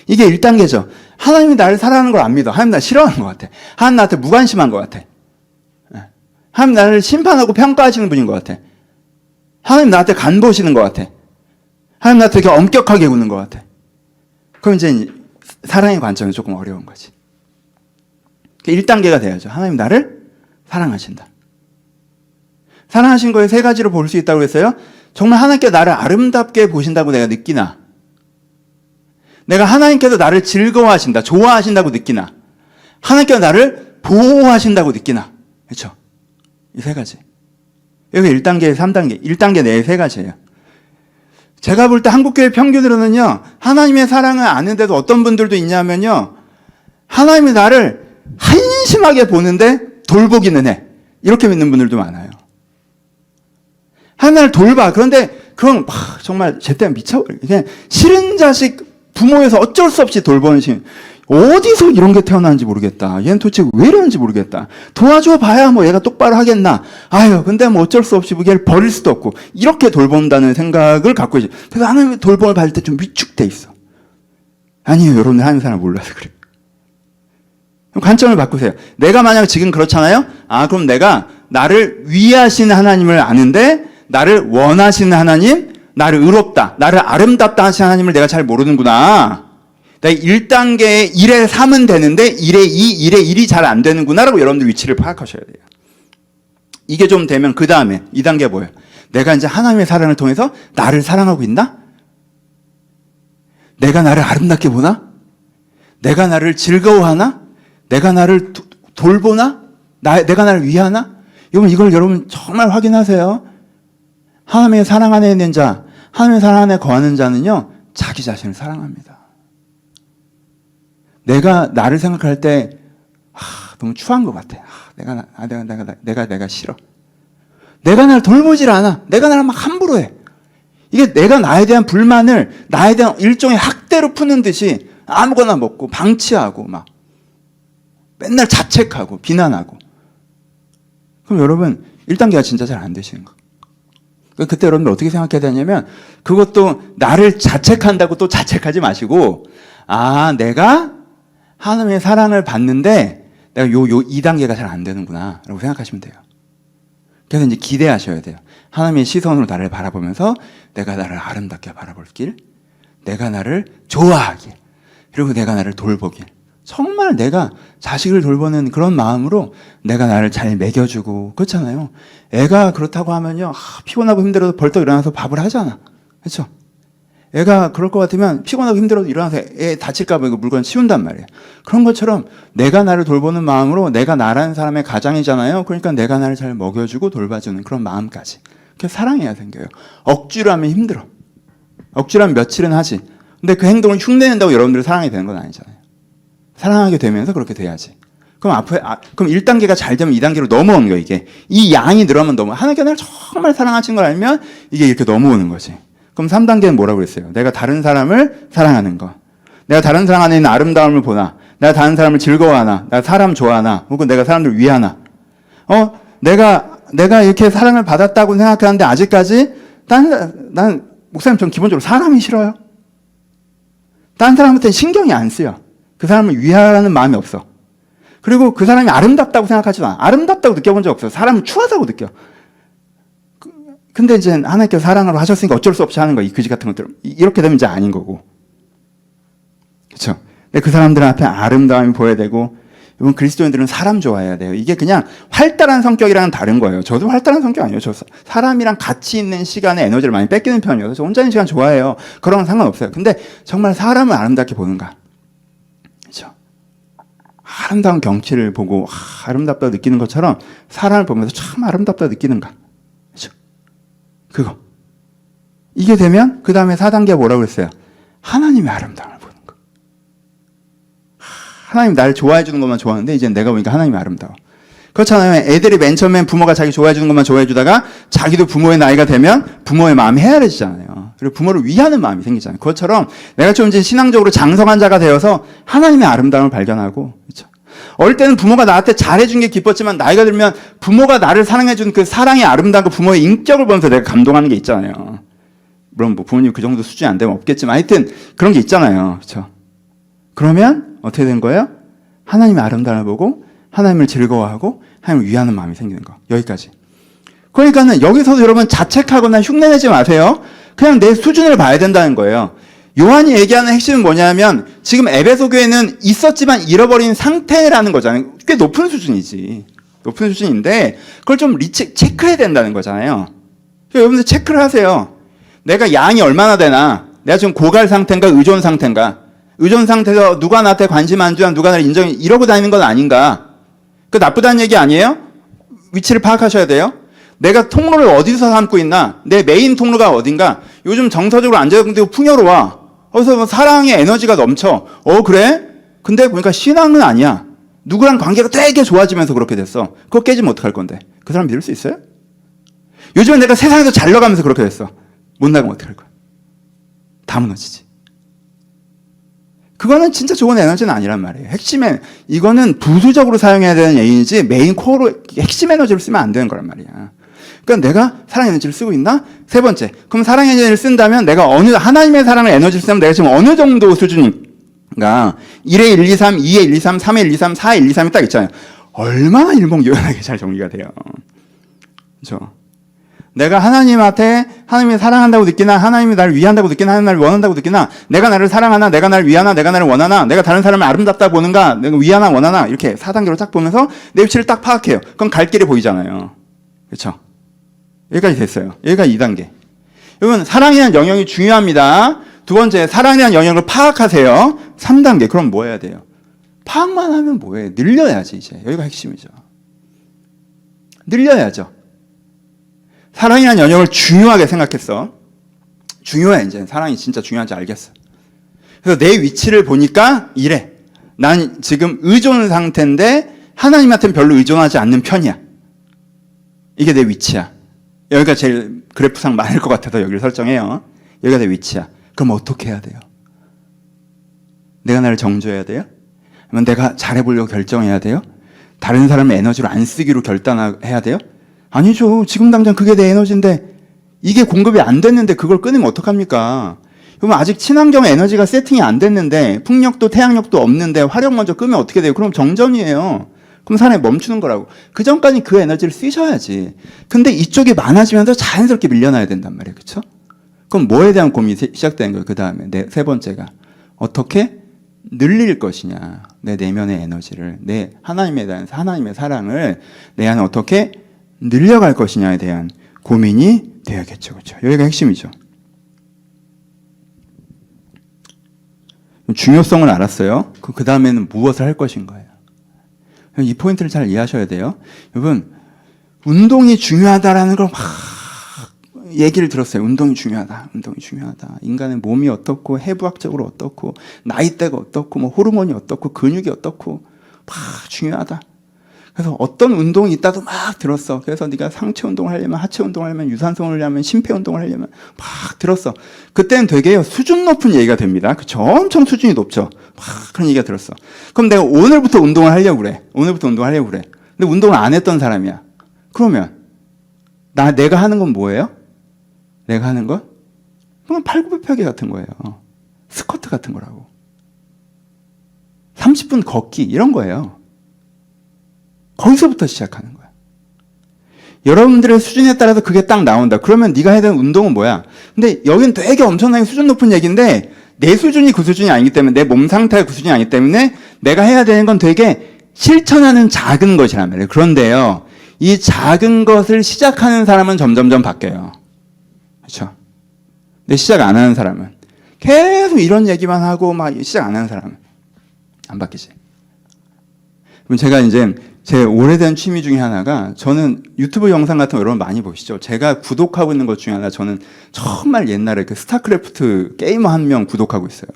이게 1단계죠. 하나님이 나를 사랑하는 걸 안 믿어. 하나님 나를 싫어하는 것 같아. 하나님 나한테 무관심한 것 같아. 하나님 나를 심판하고 평가하시는 분인 것 같아. 하나님 나한테 간 보시는 것 같아. 하나님 나한테 되게 엄격하게 구는 것 같아. 그럼 이제 사랑의 관점이 조금 어려운 거지. 1단계가 돼야죠. 하나님 나를 사랑하신다. 사랑하신 거에 3가지로 볼 수 있다고 했어요. 정말 하나님께 나를 아름답게 보신다고 내가 느끼나? 내가 하나님께서 나를 즐거워하신다, 좋아하신다고 느끼나? 하나님께서 나를 보호하신다고 느끼나? 그렇죠? 이 3가지. 여기 1단계, 3단계, 1단계 내에 3가지예요. 제가 볼 때 한국교회 평균으로는요, 하나님의 사랑을 아는데도 어떤 분들도 있냐면요, 하나님이 나를 한심하게 보는데 돌보기는 해. 이렇게 믿는 분들도 많아요. 하나님을 돌봐. 그런데 그건 정말 제 때는 미쳐버려요. 그냥 싫은 자식 부모에서 어쩔 수 없이 돌보는 신. 어디서 이런 게 태어나는지 모르겠다. 얘는 도대체 왜 이러는지 모르겠다. 도와줘 봐야 뭐 얘가 똑바로 하겠나. 아유, 근데 뭐 어쩔 수 없이 얘를 버릴 수도 없고. 이렇게 돌본다는 생각을 갖고 있어요. 그래서 하나님의 돌봄을 받을 때 좀 위축돼 있어. 아니에요. 여러분들 하나님 사람 몰라서 그래요. 관점을 바꾸세요. 내가 만약 지금 그렇잖아요. 그럼 내가 나를 위하시는 하나님을 아는데 나를 원하시는 하나님, 나를 의롭다, 나를 아름답다 하시는 하나님을 내가 잘 모르는구나. 내가 1단계에 1에 3은 되는데 1에 2, 1에 1이 잘 안 되는구나라고 여러분들 위치를 파악하셔야 돼요. 이게 좀 되면 그 다음에 2단계 뭐예요? 내가 이제 하나님의 사랑을 통해서 나를 사랑하고 있나? 내가 나를 아름답게 보나? 내가 나를 즐거워하나? 내가 나를 돌보나? 내가 나를 위하나? 이걸 여러분 정말 확인하세요. 하나님의 사랑 안에 있는 자, 하나님의 사랑 안에 거하는 자는요, 자기 자신을 사랑합니다. 내가 나를 생각할 때, 너무 추한 것 같아. 내가 싫어. 내가 나를 돌보질 않아. 내가 나를 막 함부로 해. 이게 내가 나에 대한 불만을 나에 대한 일종의 학대로 푸는 듯이 아무거나 먹고 방치하고 막 맨날 자책하고 비난하고. 그럼 여러분 1단계가 진짜 잘 안 되시는 거예요. 그때 여러분들 어떻게 생각해야 되냐면 그것도 나를 자책한다고 또 자책하지 마시고 내가 하나님의 사랑을 받는데 내가 요 2단계가 잘 안 되는구나 라고 생각하시면 돼요. 그래서 이제 기대하셔야 돼요. 하나님의 시선으로 나를 바라보면서 내가 나를 아름답게 바라볼 길, 내가 나를 좋아하길, 그리고 내가 나를 돌보길. 정말 내가 자식을 돌보는 그런 마음으로 내가 나를 잘 먹여주고 그렇잖아요. 애가 그렇다고 하면요, 피곤하고 힘들어도 벌떡 일어나서 밥을 하잖아. 그렇죠? 애가 그럴 것 같으면 피곤하고 힘들어도 일어나서 애 다칠까 봐 물건 치운단 말이에요. 그런 것처럼 내가 나를 돌보는 마음으로 내가 나라는 사람의 가장이잖아요. 그러니까 내가 나를 잘 먹여주고 돌봐주는 그런 마음까지. 그래서 사랑해야 생겨요. 억지로 하면 힘들어. 억지로 하면 며칠은 하지. 근데 그 행동을 흉내낸다고 여러분들이 사랑이 되는 건 아니잖아요. 사랑하게 되면서 그렇게 돼야지. 그럼 그럼 1단계가 잘 되면 2단계로 넘어오는 거예요, 이게. 이 양이 늘어나면 하나님께 나를 정말 사랑하시는 걸 알면 이게 이렇게 넘어오는 거지. 그럼 3단계는 뭐라고 그랬어요? 내가 다른 사람을 사랑하는 거. 내가 다른 사람 안에 있는 아름다움을 보나. 내가 다른 사람을 즐거워하나. 내가 사람 좋아하나. 혹은 내가 사람들 위하나. 내가 이렇게 사랑을 받았다고 생각하는데 아직까지 난 목사님 전 기본적으로 사람이 싫어요. 다른 사람한테 신경이 안 쓰여. 그 사람을 위하라는 마음이 없어. 그리고 그 사람이 아름답다고 생각하지도 않아. 아름답다고 느껴본 적 없어. 사람을 추하다고 느껴. 근데 이제 하나님께서 사랑으로 하셨으니까 어쩔 수 없이 하는 거야. 이 그지 같은 것들. 이렇게 되면 이제 아닌 거고. 그렇죠? 근데 그 사람들 앞에 아름다움이 보여야 되고, 이번 그리스도인들은 사람 좋아해야 돼요. 이게 그냥 활달한 성격이랑은 다른 거예요. 저도 활달한 성격 아니에요. 저 사람이랑 같이 있는 시간에 에너지를 많이 뺏기는 편이어서 저 혼자 있는 시간 좋아해요. 그런 건 상관없어요. 근데 정말 사람을 아름답게 보는가? 그렇죠? 아름다운 경치를 보고 아름답다 느끼는 것처럼 사람을 보면서 참 아름답다 느끼는가? 그렇죠? 그거. 이게 되면 그 다음에 4단계가 뭐라고 그랬어요? 하나님의 아름다움을 보는 거. 하나님 나를 좋아해 주는 것만 좋아하는데 이제 내가 보니까 하나님이 아름다워. 그렇잖아요. 애들이 맨 처음엔 부모가 자기 좋아해 주는 것만 좋아해 주다가 자기도 부모의 나이가 되면 부모의 마음이 헤아려지잖아요. 그리고 부모를 위하는 마음이 생기잖아요. 그것처럼 내가 좀 이제 신앙적으로 장성한 자가 되어서 하나님의 아름다움을 발견하고, 그렇죠? 어릴 때는 부모가 나한테 잘해준 게 기뻤지만 나이가 들면 부모가 나를 사랑해준 그 사랑이 아름다운 그 부모의 인격을 보면서 내가 감동하는 게 있잖아요. 물론 뭐 부모님 그 정도 수준이 안 되면 없겠지만 하여튼 그런 게 있잖아요. 그렇죠? 그러면 어떻게 된 거예요? 하나님의 아름다움을 보고 하나님을 즐거워하고 하나님을 위하는 마음이 생기는 거. 여기까지. 그러니까는 여기서도 여러분 자책하거나 흉내내지 마세요. 그냥 내 수준을 봐야 된다는 거예요. 요한이 얘기하는 핵심은 뭐냐면 지금 에베소 교회는 있었지만 잃어버린 상태라는 거잖아요. 꽤 높은 수준이지. 높은 수준인데 그걸 좀 체크해야 된다는 거잖아요. 여러분들 체크를 하세요. 내가 양이 얼마나 되나? 내가 지금 고갈 상태인가 의존 상태인가? 의존 상태에서 누가 나한테 관심 안 주냐, 누가 나를 인정해 이러고 다니는 건 아닌가? 그 나쁘다는 얘기 아니에요? 위치를 파악하셔야 돼요. 내가 통로를 어디서 삼고 있나? 내 메인 통로가 어딘가? 요즘 정서적으로 안정되고 풍요로워. 그래서 뭐 사랑의 에너지가 넘쳐. 그래? 근데 보니까 신앙은 아니야. 누구랑 관계가 되게 좋아지면서 그렇게 됐어. 그거 깨지면 어떡할 건데? 그 사람 믿을 수 있어요? 요즘은 내가 세상에서 잘 나가면서 그렇게 됐어. 못 나가면 어떡할 거야? 다 무너지지. 그거는 진짜 좋은 에너지는 아니란 말이에요. 핵심에 이거는 부수적으로 사용해야 되는 얘기지 메인 코어로 핵심 에너지를 쓰면 안 되는 거란 말이야. 그러니까 내가 사랑 에너지를 쓰고 있나? 세 번째. 그럼 사랑 에너지를 쓴다면 내가 하나님의 사랑을 에너지를 쓰면 내가 지금 어느 정도 수준인가? 1에 1, 2, 3, 2에 1, 2, 3, 3에 1, 2, 3, 4에 1, 2, 3이 딱 있잖아요. 얼마나 일목요연하게 잘 정리가 돼요. 그렇죠? 내가 하나님한테 하나님이 사랑한다고 느끼나, 하나님이 나를 위한다고 느끼나, 하나님이 나를 원한다고 느끼나, 내가 나를 사랑하나, 내가 나를 위하나, 내가 나를 원하나, 내가 다른 사람을 아름답다 보는가, 내가 위하나 원하나 이렇게 4단계로 딱 보면서 내 위치를 딱 파악해요. 그럼 갈 길이 보이잖아요. 그렇죠? 여기까지 됐어요. 여기가 2단계. 여러분 사랑이라는 영역이 중요합니다. 두 번째, 사랑이라는 영역을 파악하세요. 3단계. 그럼 뭐 해야 돼요? 파악만 하면 뭐해? 늘려야지 이제. 여기가 핵심이죠. 늘려야죠. 사랑이라는 영역을 중요하게 생각했어. 중요해 이제. 사랑이 진짜 중요한지 알겠어. 그래서 내 위치를 보니까 이래. 난 지금 의존 상태인데 하나님한테는 별로 의존하지 않는 편이야. 이게 내 위치야. 여기가 제일 그래프상 많을 것 같아서 여기를 설정해요. 여기가 내 위치야. 그럼 어떻게 해야 돼요? 내가 나를 정조해야 돼요? 아니면 내가 잘해보려고 결정해야 돼요? 다른 사람의 에너지를 안 쓰기로 결단해야 돼요? 아니죠. 지금 당장 그게 내 에너지인데 이게 공급이 안 됐는데 그걸 끊으면 어떡합니까? 그러면 아직 친환경 에너지가 세팅이 안 됐는데 풍력도 태양력도 없는데 화력 먼저 끄면 어떻게 돼요? 그럼 정전이에요. 그럼 사람이 멈추는 거라고. 그 전까지 그 에너지를 쓰셔야지. 근데 이쪽이 많아지면서 자연스럽게 밀려나야 된단 말이에요. 그렇죠? 그럼 뭐에 대한 고민이 시작되는 거예요. 그 다음에 세 번째가 어떻게 늘릴 것이냐. 내 내면의 에너지를, 내 하나님에 대한 하나님의 사랑을 내 안에 어떻게 늘려갈 것이냐에 대한 고민이 되어야겠죠. 그렇죠? 여기가 핵심이죠. 중요성을 알았어요. 그 다음에는 무엇을 할 것인가요? 이 포인트를 잘 이해하셔야 돼요. 여러분, 운동이 중요하다라는 걸 막 얘기를 들었어요. 운동이 중요하다. 운동이 중요하다. 인간의 몸이 어떻고, 해부학적으로 어떻고, 나이대가 어떻고, 뭐 호르몬이 어떻고, 근육이 어떻고, 막 중요하다. 그래서 어떤 운동이 있다도 막 들었어. 그래서 네가 상체 운동을 하려면, 하체 운동을 하려면, 유산소 운동을 하려면, 심폐 운동을 하려면 막 들었어. 그때는 되게 수준 높은 얘기가 됩니다. 그쵸? 엄청 수준이 높죠. 막 그런 얘기가 들었어. 그럼 내가 오늘부터 운동을 하려고 그래. 오늘부터 운동을 하려고 그래. 근데 운동을 안 했던 사람이야. 그러면 내가 하는 건 뭐예요? 내가 하는 건? 그건 팔굽혀펴기 같은 거예요. 스쿼트 같은 거라고. 30분 걷기 이런 거예요. 거기서부터 시작하는 거야. 여러분들의 수준에 따라서 그게 딱 나온다. 그러면 네가 해야 되는 운동은 뭐야? 근데 여긴 되게 엄청나게 수준 높은 얘기인데 내 수준이 그 수준이 아니기 때문에, 내 몸 상태가 그 수준이 아니기 때문에 내가 해야 되는 건 되게 실천하는 작은 것이란 말이에요. 그런데요, 이 작은 것을 시작하는 사람은 점점점 바뀌어요. 그렇죠? 근데 시작 안 하는 사람은, 계속 이런 얘기만 하고 막 시작 안 하는 사람은 안 바뀌지. 그럼 제가 이제 제 오래된 취미 중에 하나가, 저는 유튜브 영상 같은 거 여러분 많이 보시죠? 제가 구독하고 있는 것 중에 하나, 저는 정말 옛날에 그 스타크래프트 게이머 한 명 구독하고 있어요.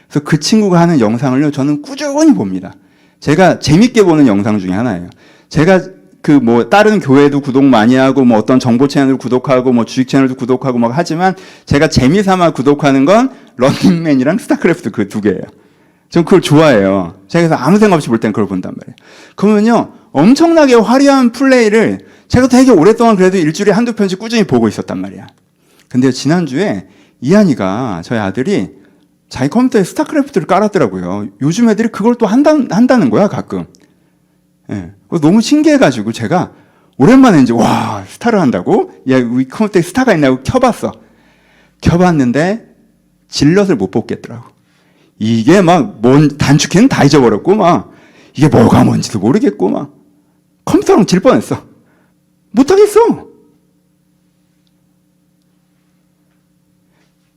그래서 그 친구가 하는 영상을요, 저는 꾸준히 봅니다. 제가 재밌게 보는 영상 중에 하나예요. 제가 다른 교회도 구독 많이 하고, 어떤 정보 채널도 구독하고, 주식 채널도 구독하고 하지만, 제가 재미삼아 구독하는 건 런닝맨이랑 스타크래프트 그 두 개예요. 전 그걸 좋아해요. 제가 그래서 아무 생각 없이 볼 땐 그걸 본단 말이에요. 그러면요, 엄청나게 화려한 플레이를 제가 되게 오랫동안 그래도 일주일에 한두 편씩 꾸준히 보고 있었단 말이야. 근데 지난주에 이한이가, 저희 아들이 자기 컴퓨터에 스타크래프트를 깔았더라고요. 요즘 애들이 그걸 또 한다는 거야, 가끔. 예. 너무 신기해가지고 제가 오랜만에 이제, 와, 스타를 한다고? 야, 우리 컴퓨터에 스타가 있냐고 켜봤어. 켜봤는데 질럿을 못 뽑겠더라고. 이게 막 단축키는 다 잊어버렸고 막 이게 뭐가 뭔지도 모르겠고 막 컴퓨터랑 질 뻔했어. 못하겠어.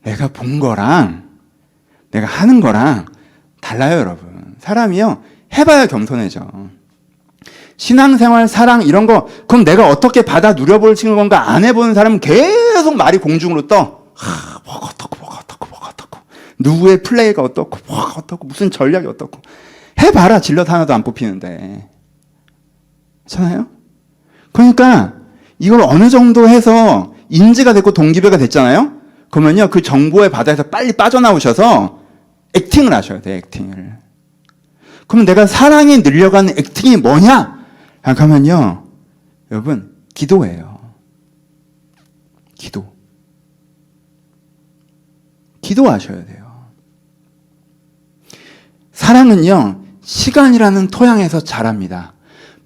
내가 본 거랑 내가 하는 거랑 달라요, 여러분. 사람이요, 해봐야 겸손해져. 신앙생활, 사랑 이런 거 그럼 내가 어떻게 받아 누려볼 건가 안 해보는 사람은 계속 말이 공중으로 떠. 뭐가 어떻고 누구의 플레이가 어떻고 뭐가 어떻고 무슨 전략이 어떻고 해봐라. 질럿 하나도 안 뽑히는데. 그렇잖아요? 그러니까 이걸 어느 정도 해서 인지가 됐고 동기부여가 됐잖아요? 그러면요, 그 정보의 바다에서 빨리 빠져나오셔서 액팅을 하셔야 돼요, 액팅을. 그럼 내가 사랑에 늘려가는 액팅이 뭐냐? 그러면요, 여러분, 기도예요. 기도하셔야 돼요. 사랑은요, 시간이라는 토양에서 자랍니다.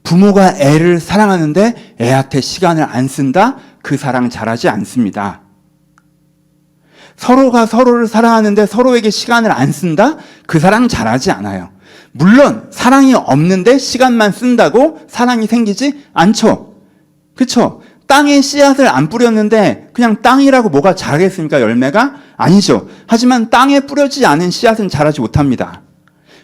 부모가 애를 사랑하는데 애한테 시간을 안 쓴다? 그 사랑 자라지 않습니다. 서로가 서로를 사랑하는데 서로에게 시간을 안 쓴다? 그 사랑 자라지 않아요. 물론 사랑이 없는데 시간만 쓴다고 사랑이 생기지 않죠. 그렇죠? 땅에 씨앗을 안 뿌렸는데 그냥 땅이라고 뭐가 자라겠습니까? 열매가? 아니죠. 하지만 땅에 뿌려지지 않은 씨앗은 자라지 못합니다.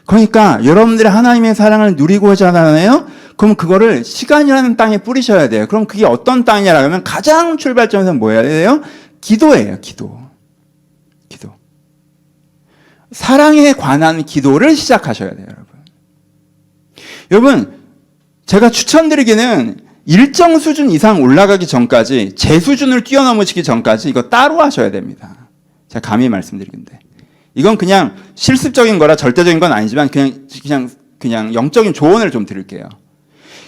그러니까 여러분들이 하나님의 사랑을 누리고자 하잖아요. 그럼 그거를 시간이라는 땅에 뿌리셔야 돼요. 그럼 그게 어떤 땅이냐라고 하면 가장 출발점에서 뭐 해야 돼요? 기도예요. 기도. 사랑에 관한 기도를 시작하셔야 돼요, 여러분. 여러분, 제가 추천드리기는 일정 수준 이상 올라가기 전까지, 제 수준을 뛰어넘으시기 전까지 이거 따로 하셔야 됩니다. 제가 감히 말씀드리는데. 이건 그냥 실습적인 거라 절대적인 건 아니지만 그냥 영적인 조언을 좀 드릴게요.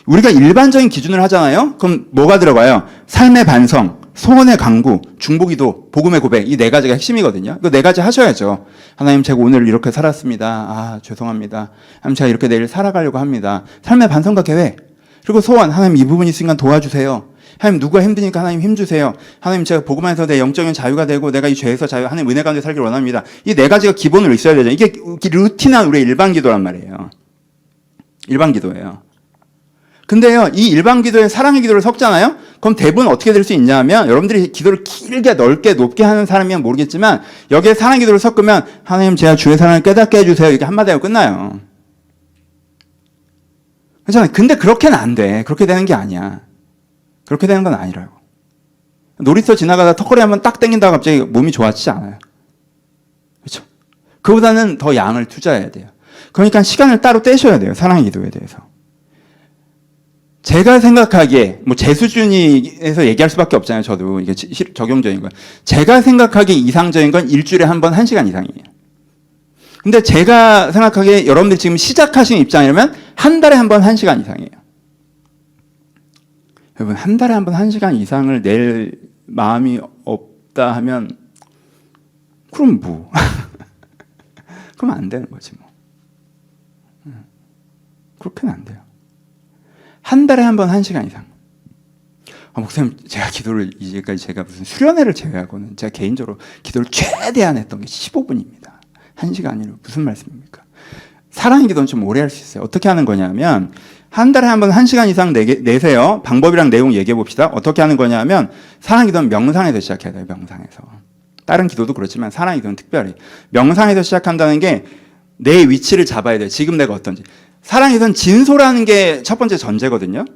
우리가 일반적인 기준을 하잖아요? 그럼 뭐가 들어가요? 삶의 반성, 소원의 강구, 중보기도, 복음의 고백, 이 네 가지가 핵심이거든요. 이거 네 가지 하셔야죠. 하나님, 제가 오늘 이렇게 살았습니다. 죄송합니다. 하나님, 제가 이렇게 내일 살아가려고 합니다. 삶의 반성과 계획. 그리고 소원, 하나님 이 부분이 있으니까 도와주세요. 하나님, 누가 힘드니까 하나님 힘주세요. 하나님, 제가 복음 안에서 내 영적인 자유가 되고 내가 이 죄에서 자유, 하나님 은혜 가운데 살기를 원합니다. 이 네 가지가 기본으로 있어야 되죠. 이게 루틴한 우리의 일반 기도란 말이에요. 일반 기도예요. 근데요, 이 일반 기도에 사랑의 기도를 섞잖아요? 그럼 대부분 어떻게 될 수 있냐면, 여러분들이 기도를 길게, 넓게, 높게 하는 사람이면 모르겠지만, 여기에 사랑의 기도를 섞으면, 하나님, 제가 주의 사랑을 깨닫게 해주세요. 이렇게 한마디 하고 끝나요. 그렇잖아요. 근데 그렇게는 안 돼. 그렇게 되는 게 아니야. 그렇게 되는 건 아니라고. 놀이터 지나가다 턱걸이 한번 딱 땡긴다고 갑자기 몸이 좋아지지 않아요. 그렇죠? 그보다는 더 양을 투자해야 돼요. 그러니까 시간을 따로 떼셔야 돼요. 사랑의 기도에 대해서. 제가 생각하기에, 제 수준에서 얘기할 수밖에 없잖아요. 저도 이게 적용적인 거예요. 제가 생각하기에 이상적인 건 일주일에 한 번 1시간 이상이에요. 근데 제가 생각하기에 여러분들 지금 시작하시는 입장이라면 한 달에 한 번 1시간 이상이에요. 여러분, 한 달에 한 번 1시간 이상을 낼 마음이 없다 하면, 그럼 뭐. 그럼 안 되는 거지, 뭐. 그렇게는 안 돼요. 한 달에 한 번 1시간 이상. 목사님, 제가 기도를 이제까지 제가 무슨 수련회를 제외하고는 제가 개인적으로 기도를 최대한 했던 게 15분입니다. 1시간이면 무슨 말씀입니까? 사랑의 기도는 좀 오래 할 수 있어요. 어떻게 하는 거냐면 한 달에 한 번 1시간 이상 내세요. 방법이랑 내용 얘기해 봅시다. 어떻게 하는 거냐면 사랑의 기도는 명상에서 시작해야 돼요. 명상에서. 다른 기도도 그렇지만 사랑의 기도는 특별히. 명상에서 시작한다는 게 내 위치를 잡아야 돼요. 지금 내가 어떤지. 사랑에선 진소라는 게 첫 번째 전제거든요.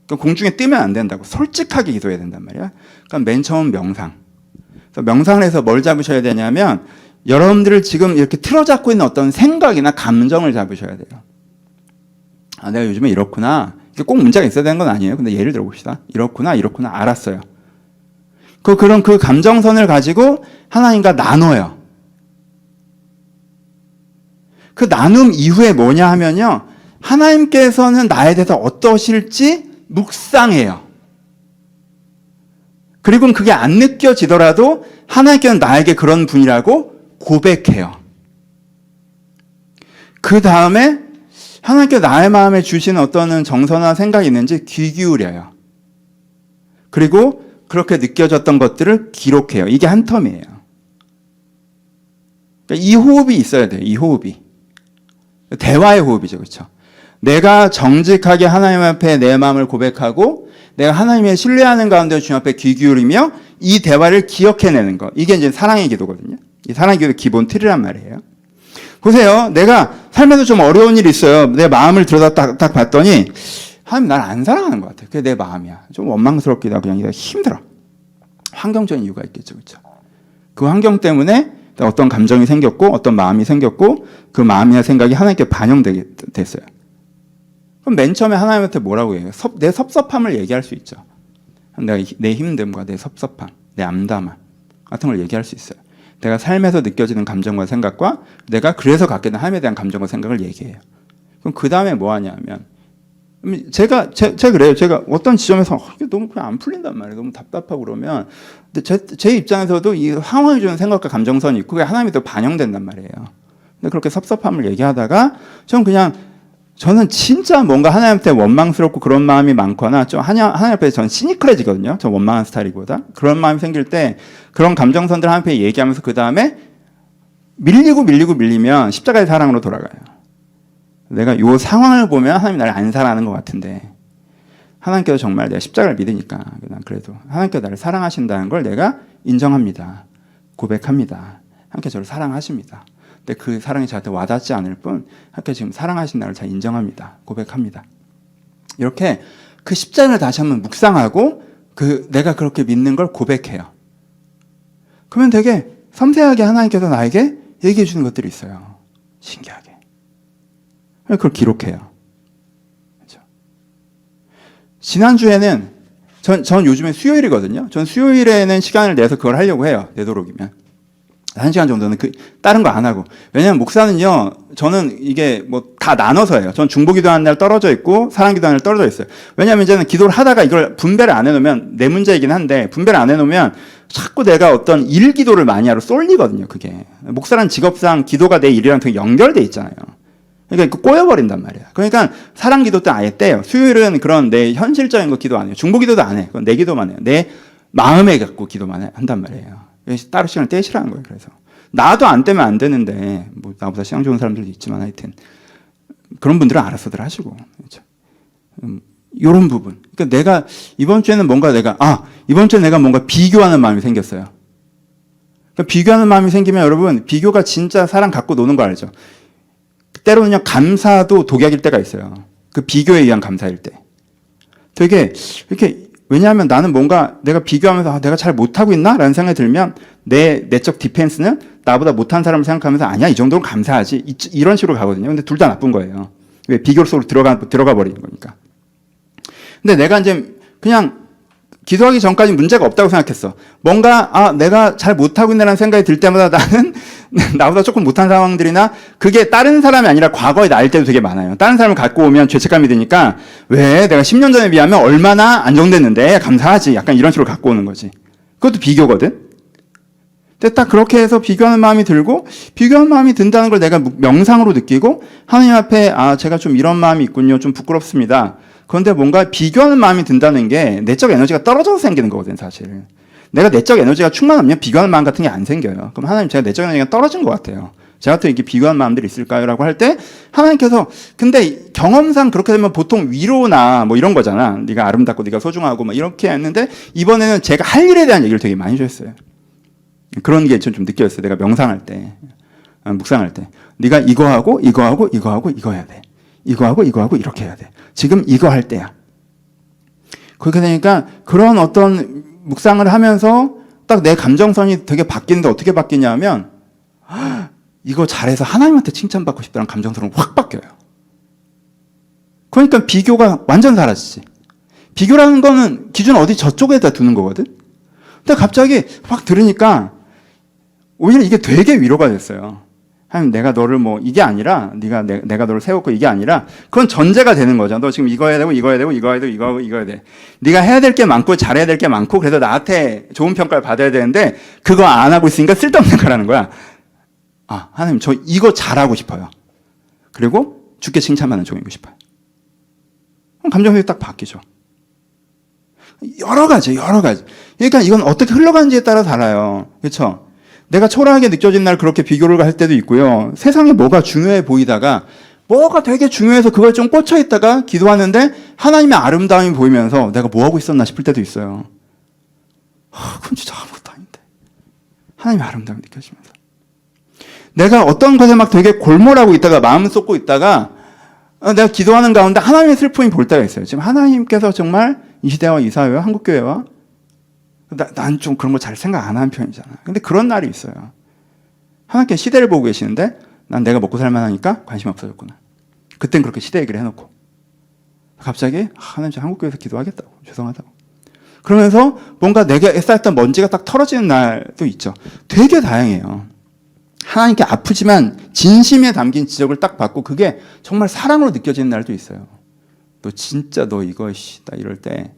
공중에 뜨면 안 된다고. 솔직하게 기도해야 된단 말이야. 그러니까 맨 처음 명상. 그래서 명상을 해서 뭘 잡으셔야 되냐면 여러분들을 지금 이렇게 틀어잡고 있는 어떤 생각이나 감정을 잡으셔야 돼요. 내가 요즘에 이렇구나. 꼭 문제가 있어야 되는 건 아니에요. 근데 예를 들어 봅시다. 이렇구나, 알았어요. 그런 그 감정선을 가지고 하나님과 나눠요. 그 나눔 이후에 뭐냐 하면요. 하나님께서는 나에 대해서 어떠실지 묵상해요. 그리고 그게 안 느껴지더라도 하나님께서는 나에게 그런 분이라고 고백해요. 그 다음에 하나님께서 나의 마음에 주시는 어떤 정서나 생각이 있는지 귀 기울여요. 그리고 그렇게 느껴졌던 것들을 기록해요. 이게 한 텀이에요. 그러니까 이 호흡이 있어야 돼요. 이 호흡이. 대화의 호흡이죠. 그렇죠? 내가 정직하게 하나님 앞에 내 마음을 고백하고 내가 하나님의 신뢰하는 가운데 주님 앞에 귀 기울이며 이 대화를 기억해내는 것. 이게 이제 사랑의 기도거든요. 이 사랑의 기도의 기본 틀이란 말이에요. 보세요. 내가 삶에서 좀 어려운 일이 있어요. 내 마음을 들여다 딱 봤더니 하나님 날 안 사랑하는 것 같아요. 그게 내 마음이야. 좀 원망스럽기도 하고 그냥 힘들어. 환경적인 이유가 있겠죠. 그렇죠? 그 환경 때문에 어떤 감정이 생겼고 어떤 마음이 생겼고 그 마음이나 생각이 하나님께 반영되게 됐어요. 그럼 맨 처음에 하나님한테 뭐라고 해요? 내 섭섭함을 얘기할 수 있죠. 내 힘듦과 내 섭섭함, 내 암담함 같은 걸 얘기할 수 있어요. 내가 삶에서 느껴지는 감정과 생각과 내가 그래서 갖게 된 하나님에 대한 감정과 생각을 얘기해요. 그럼 그 다음에 뭐 하냐면 제가 그래요. 제가 어떤 지점에서 이게 너무 그냥 안 풀린단 말이에요. 너무 답답하고 그러면 근데 제 입장에서도 이 상황이 주는 생각과 감정선이 있고 그게 하나님에 또 반영된단 말이에요. 근데 그렇게 섭섭함을 얘기하다가 저는 진짜 뭔가 하나님한테 원망스럽고 그런 마음이 많거나 좀 하나님 앞에 저는 시니컬해지거든요. 저 원망한 스타일이보다. 그런 마음이 생길 때 그런 감정선들 하나님 앞에 얘기하면서 그 다음에 밀리면 십자가의 사랑으로 돌아가요. 내가 이 상황을 보면 하나님이 나를 안 사랑하는 것 같은데 하나님께서 정말 내가 십자가를 믿으니까 난 그래도 하나님께서 나를 사랑하신다는 걸 내가 인정합니다. 고백합니다. 하나님께서 저를 사랑하십니다. 근데 그 사랑이 저한테 와닿지 않을 뿐 하나님께서 지금 사랑하신 나를 잘 인정합니다. 고백합니다. 이렇게 그 십자가를 다시 한번 묵상하고 내가 그렇게 믿는 걸 고백해요. 그러면 되게 섬세하게 하나님께서 나에게 얘기해 주는 것들이 있어요. 신기하게. 그걸 기록해요. 그렇죠? 지난주에는 전 요즘에 수요일이거든요. 전 수요일에는 시간을 내서 그걸 하려고 해요. 되도록이면. 1시간 정도는 다른 거 안 하고. 왜냐면 목사는요, 저는 이게 다 나눠서 해요. 전 중보기도 하는 날 떨어져 있고, 사랑기도 하는 날 떨어져 있어요. 왜냐면 이제는 기도를 하다가 이걸 분배를 안 해놓으면, 내 문제이긴 한데, 분배를 안 해놓으면 자꾸 내가 어떤 일 기도를 많이 하러 쏠리거든요, 그게. 목사란 직업상 기도가 내 일이랑 되게 연결돼 있잖아요. 그러니까 꼬여버린단 말이에요. 그러니까 사랑 기도 때 아예 떼요. 수요일은 그런 내 현실적인 거 기도 안 해요. 중보 기도도 안 해. 그건 내 기도만 해요. 내 마음에 갖고 기도만 한단 말이에요. 따로 시간을 떼시라는 거예요. 그래서 나도 안 떼면 안 되는데 나보다 시간 좋은 사람들도 있지만 하여튼 그런 분들은 알아서들 하시고 그렇죠. 이런 부분. 그러니까 내가 이번 주에는 이번 주에 내가 뭔가 비교하는 마음이 생겼어요. 그러니까 비교하는 마음이 생기면 여러분 비교가 진짜 사람 갖고 노는 거 알죠? 때로는요 감사도 독약일 때가 있어요. 그 비교에 의한 감사일 때. 되게 이렇게 왜냐하면 나는 뭔가 내가 비교하면서 내가 잘 못하고 있나? 라는 생각이 들면 내 내적 디펜스는 나보다 못한 사람을 생각하면서 아니야 이 정도는 감사하지 이런 식으로 가거든요. 근데 둘 다 나쁜 거예요. 왜? 비교 속으로 들어가 버리는 거니까. 근데 내가 이제 그냥 기도하기 전까지 문제가 없다고 생각했어. 뭔가 내가 잘 못하고 있다는 생각이 들 때마다 나는 나보다 조금 못한 상황들이나 그게 다른 사람이 아니라 과거의 나일 때도 되게 많아요. 다른 사람을 갖고 오면 죄책감이 드니까 왜 내가 10년 전에 비하면 얼마나 안정됐는데 감사하지 약간 이런 식으로 갖고 오는 거지. 그것도 비교거든. 근데 딱 그렇게 해서 비교하는 마음이 들고 비교하는 마음이 든다는 걸 내가 명상으로 느끼고 하나님 앞에 제가 좀 이런 마음이 있군요. 좀 부끄럽습니다. 그런데 뭔가 비교하는 마음이 든다는 게 내적 에너지가 떨어져서 생기는 거거든 사실. 내가 내적 에너지가 충만하면 비교하는 마음 같은 게 안 생겨요. 그럼 하나님 제가 내적 에너지가 떨어진 것 같아요. 제가 또 이렇게 비교하는 마음들이 있을까요? 라고 할 때 하나님께서 근데 경험상 그렇게 되면 보통 위로나 이런 거잖아. 네가 아름답고 네가 소중하고 이렇게 했는데 이번에는 제가 할 일에 대한 얘기를 되게 많이 해줬어요. 그런 게 좀 느껴졌어요. 내가 명상할 때, 묵상할 때. 네가 이거 하고 이거 해야 돼. 이거 하고 이렇게 해야 돼. 지금 이거 할 때야. 그렇게 되니까 그런 어떤 묵상을 하면서 딱 내 감정선이 되게 바뀌는데 어떻게 바뀌냐면 이거 잘해서 하나님한테 칭찬받고 싶다는 감정선으로 확 바뀌어요. 그러니까 비교가 완전 사라지지. 비교라는 거는 기준 어디 저쪽에다 두는 거거든. 근데 갑자기 확 들으니까 오히려 이게 되게 위로가 됐어요. 하나님 내가 너를 뭐 이게 아니라 내가 너를 세웠고 이게 아니라 그건 전제가 되는 거죠. 너 지금 이거 해야 되고 이거 해야 되고 이거 해야 되고 이거 해야 돼. 네가 해야 될 게 많고 잘해야 될 게 많고 그래서 나한테 좋은 평가를 받아야 되는데 그거 안 하고 있으니까 쓸데없는 거라는 거야. 아, 하나님 저 이거 잘하고 싶어요. 그리고 주께 칭찬받는 종이고 싶어요. 감정이 딱 바뀌죠. 여러 가지. 그러니까 이건 어떻게 흘러가는지에 따라 달라요. 그렇죠? 내가 초라하게 느껴진 날 그렇게 비교를 할 때도 있고요. 세상에 뭐가 중요해 보이다가 뭐가 되게 중요해서 그걸 좀 꽂혀 있다가 기도하는데 하나님의 아름다움이 보이면서 내가 뭐 하고 있었나 싶을 때도 있어요. 그건 진짜 아무것도 아닌데. 하나님의 아름다움이 느껴지면서. 내가 어떤 것에 막 되게 골몰하고 있다가 마음 쏟고 있다가 내가 기도하는 가운데 하나님의 슬픔이 볼 때가 있어요. 지금 하나님께서 정말 이 시대와 이 사회와 한국교회와 난 좀 그런 거 잘 생각 안 하는 편이잖아. 근데 그런 날이 있어요. 하나님께 시대를 보고 계시는데 난 내가 먹고 살만하니까 관심이 없어졌구나. 그땐 그렇게 시대 얘기를 해놓고 갑자기 하나님 저 한국교회에서 기도하겠다고 죄송하다고 그러면서 뭔가 내가 애썼던 먼지가 딱 털어지는 날도 있죠. 되게 다양해요. 하나님께 아프지만 진심에 담긴 지적을 딱 받고 그게 정말 사랑으로 느껴지는 날도 있어요. 너 진짜 너 이거 나 이럴 때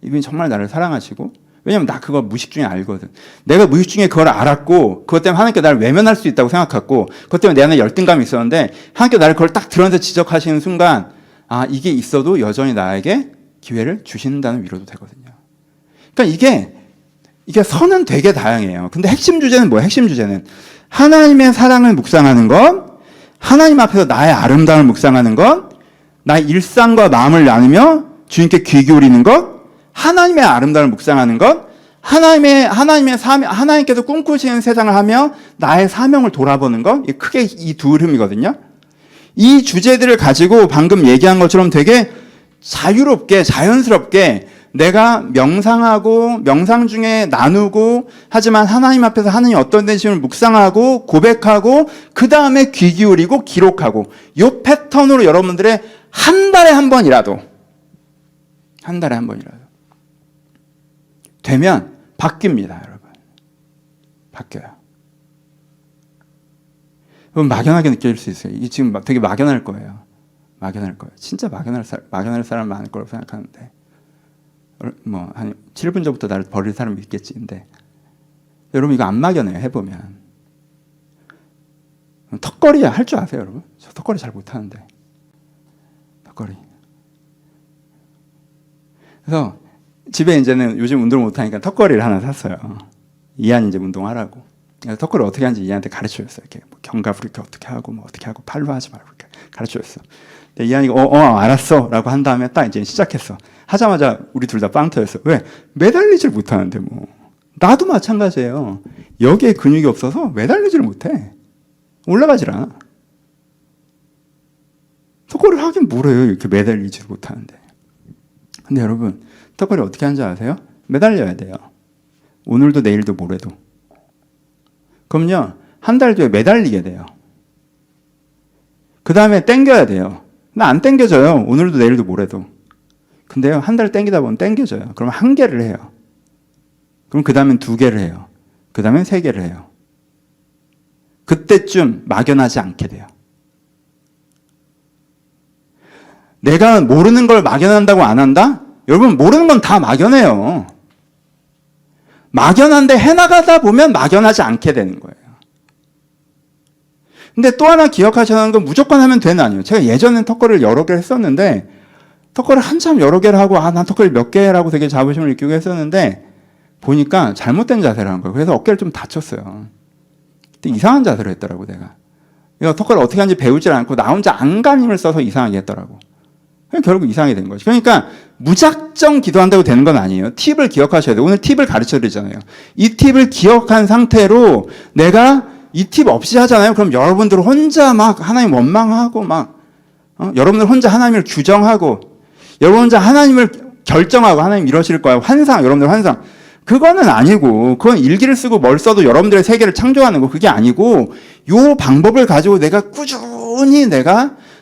이분이 정말 나를 사랑하시고 왜냐면 나 그거 무의식 중에 알거든. 내가 무의식 중에 그걸 알았고 그것 때문에 하나님께 나를 외면할 수 있다고 생각했고 그것 때문에 내 안에 열등감이 있었는데 하나님께 나를 그걸 딱 드러내서 지적하시는 순간 아 이게 있어도 여전히 나에게 기회를 주신다는 위로도 되거든요. 그러니까 이게 선은 되게 다양해요. 근데 핵심 주제는 뭐예요? 핵심 주제는 하나님의 사랑을 묵상하는 것, 하나님 앞에서 나의 아름다움을 묵상하는 것, 나의 일상과 마음을 나누며 주님께 귀 기울이는 것, 하나님의 아름다움을 묵상하는 것, 하나님께서 꿈꾸시는 세상을 하며 나의 사명을 돌아보는 것, 크게 이 두 흐름이거든요. 이 주제들을 가지고 방금 얘기한 것처럼 되게 자유롭게, 자연스럽게 내가 명상하고 명상 중에 나누고 하지만 하나님 앞에서 하나님이 어떤 되심을 묵상하고 고백하고 그 다음에 귀 기울이고 기록하고 이 패턴으로 여러분들의 한 달에 한 번이라도 되면 바뀝니다, 여러분. 바뀌어요. 여러분 막연하게 느껴질 수 있어요. 이게 지금 되게 막연할 거예요. 진짜 막연할 사람 많을 거라고 생각하는데 뭐 한 7분 전부터 나를 버릴 사람이 있겠지. 근데 여러분 이거 안 막연해요. 해보면 턱걸이 할 줄 아세요, 여러분? 저 턱걸이 잘 못하는데 턱걸이. 그래서 집에 이제는 요즘 운동을 못하니까 턱걸이를 하나 샀어요. 이한 이제 운동하라고. 그래서 턱걸이 어떻게 하는지 이한테 가르쳐줬어요. 이렇게 뭐 견갑을 이렇게 어떻게 하고 뭐 어떻게 하고 팔로 하지 말고 이렇게 가르쳐줬어. 근데 이한이가 알았어라고 한 다음에 딱 이제 시작했어. 하자마자 우리 둘 다 빵 터졌어. 왜? 매달리질 못하는데 뭐. 나도 마찬가지예요. 여기에 근육이 없어서 매달리지를 못해. 올라가질 않아. 턱걸이를 하긴 뭐래요. 이렇게 매달리지를 못하는데. 근데 여러분 턱걸이 어떻게 하는지 아세요? 매달려야 돼요. 오늘도 내일도 모레도. 그럼요. 한 달 뒤에 매달리게 돼요. 그 다음에 당겨야 돼요. 나 안 당겨져요. 오늘도 내일도 모레도. 근데요. 한 달 당기다 보면 당겨져요. 그러면 한 개를 해요. 그럼 그 다음엔 2개를 해요. 그 다음엔 3개를 해요. 그때쯤 막연하지 않게 돼요. 내가 모르는 걸 막연한다고 안 한다? 여러분 모르는 건 다 막연해요. 막연한데 해나가다 보면 막연하지 않게 되는 거예요. 근데 또 하나 기억하셔야 하는 건 무조건 하면 되는 아니에요. 제가 예전엔 턱걸이를 여러 개를 했었는데 턱걸이를 한참 여러 개를 하고 난 턱걸이 몇 개라고 되게 자부심을 느끼고 했었는데 보니까 잘못된 자세를 한 거예요. 그래서 어깨를 좀 다쳤어요. 근데 이상한 자세를 했더라고 내가. 턱걸이를 어떻게 하는지 배우질 않고 나 혼자 안간힘을 써서 이상하게 했더라고. 결국 이상하게 된 거죠. 그러니까 무작정 기도한다고 되는 건 아니에요. 팁을 기억하셔야 돼요. 오늘 팁을 가르쳐드리잖아요. 이 팁을 기억한 상태로 내가 이 팁 없이 하잖아요. 그럼 여러분들 혼자 막 하나님 원망하고 여러분들 혼자 하나님을 규정하고 여러분 혼자 하나님을 결정하고 하나님 이러실 거야. 여러분들 환상. 그거는 아니고 그건 일기를 쓰고 뭘 써도 여러분들의 세계를 창조하는 거 그게 아니고 요 방법을 가지고 내가 꾸준히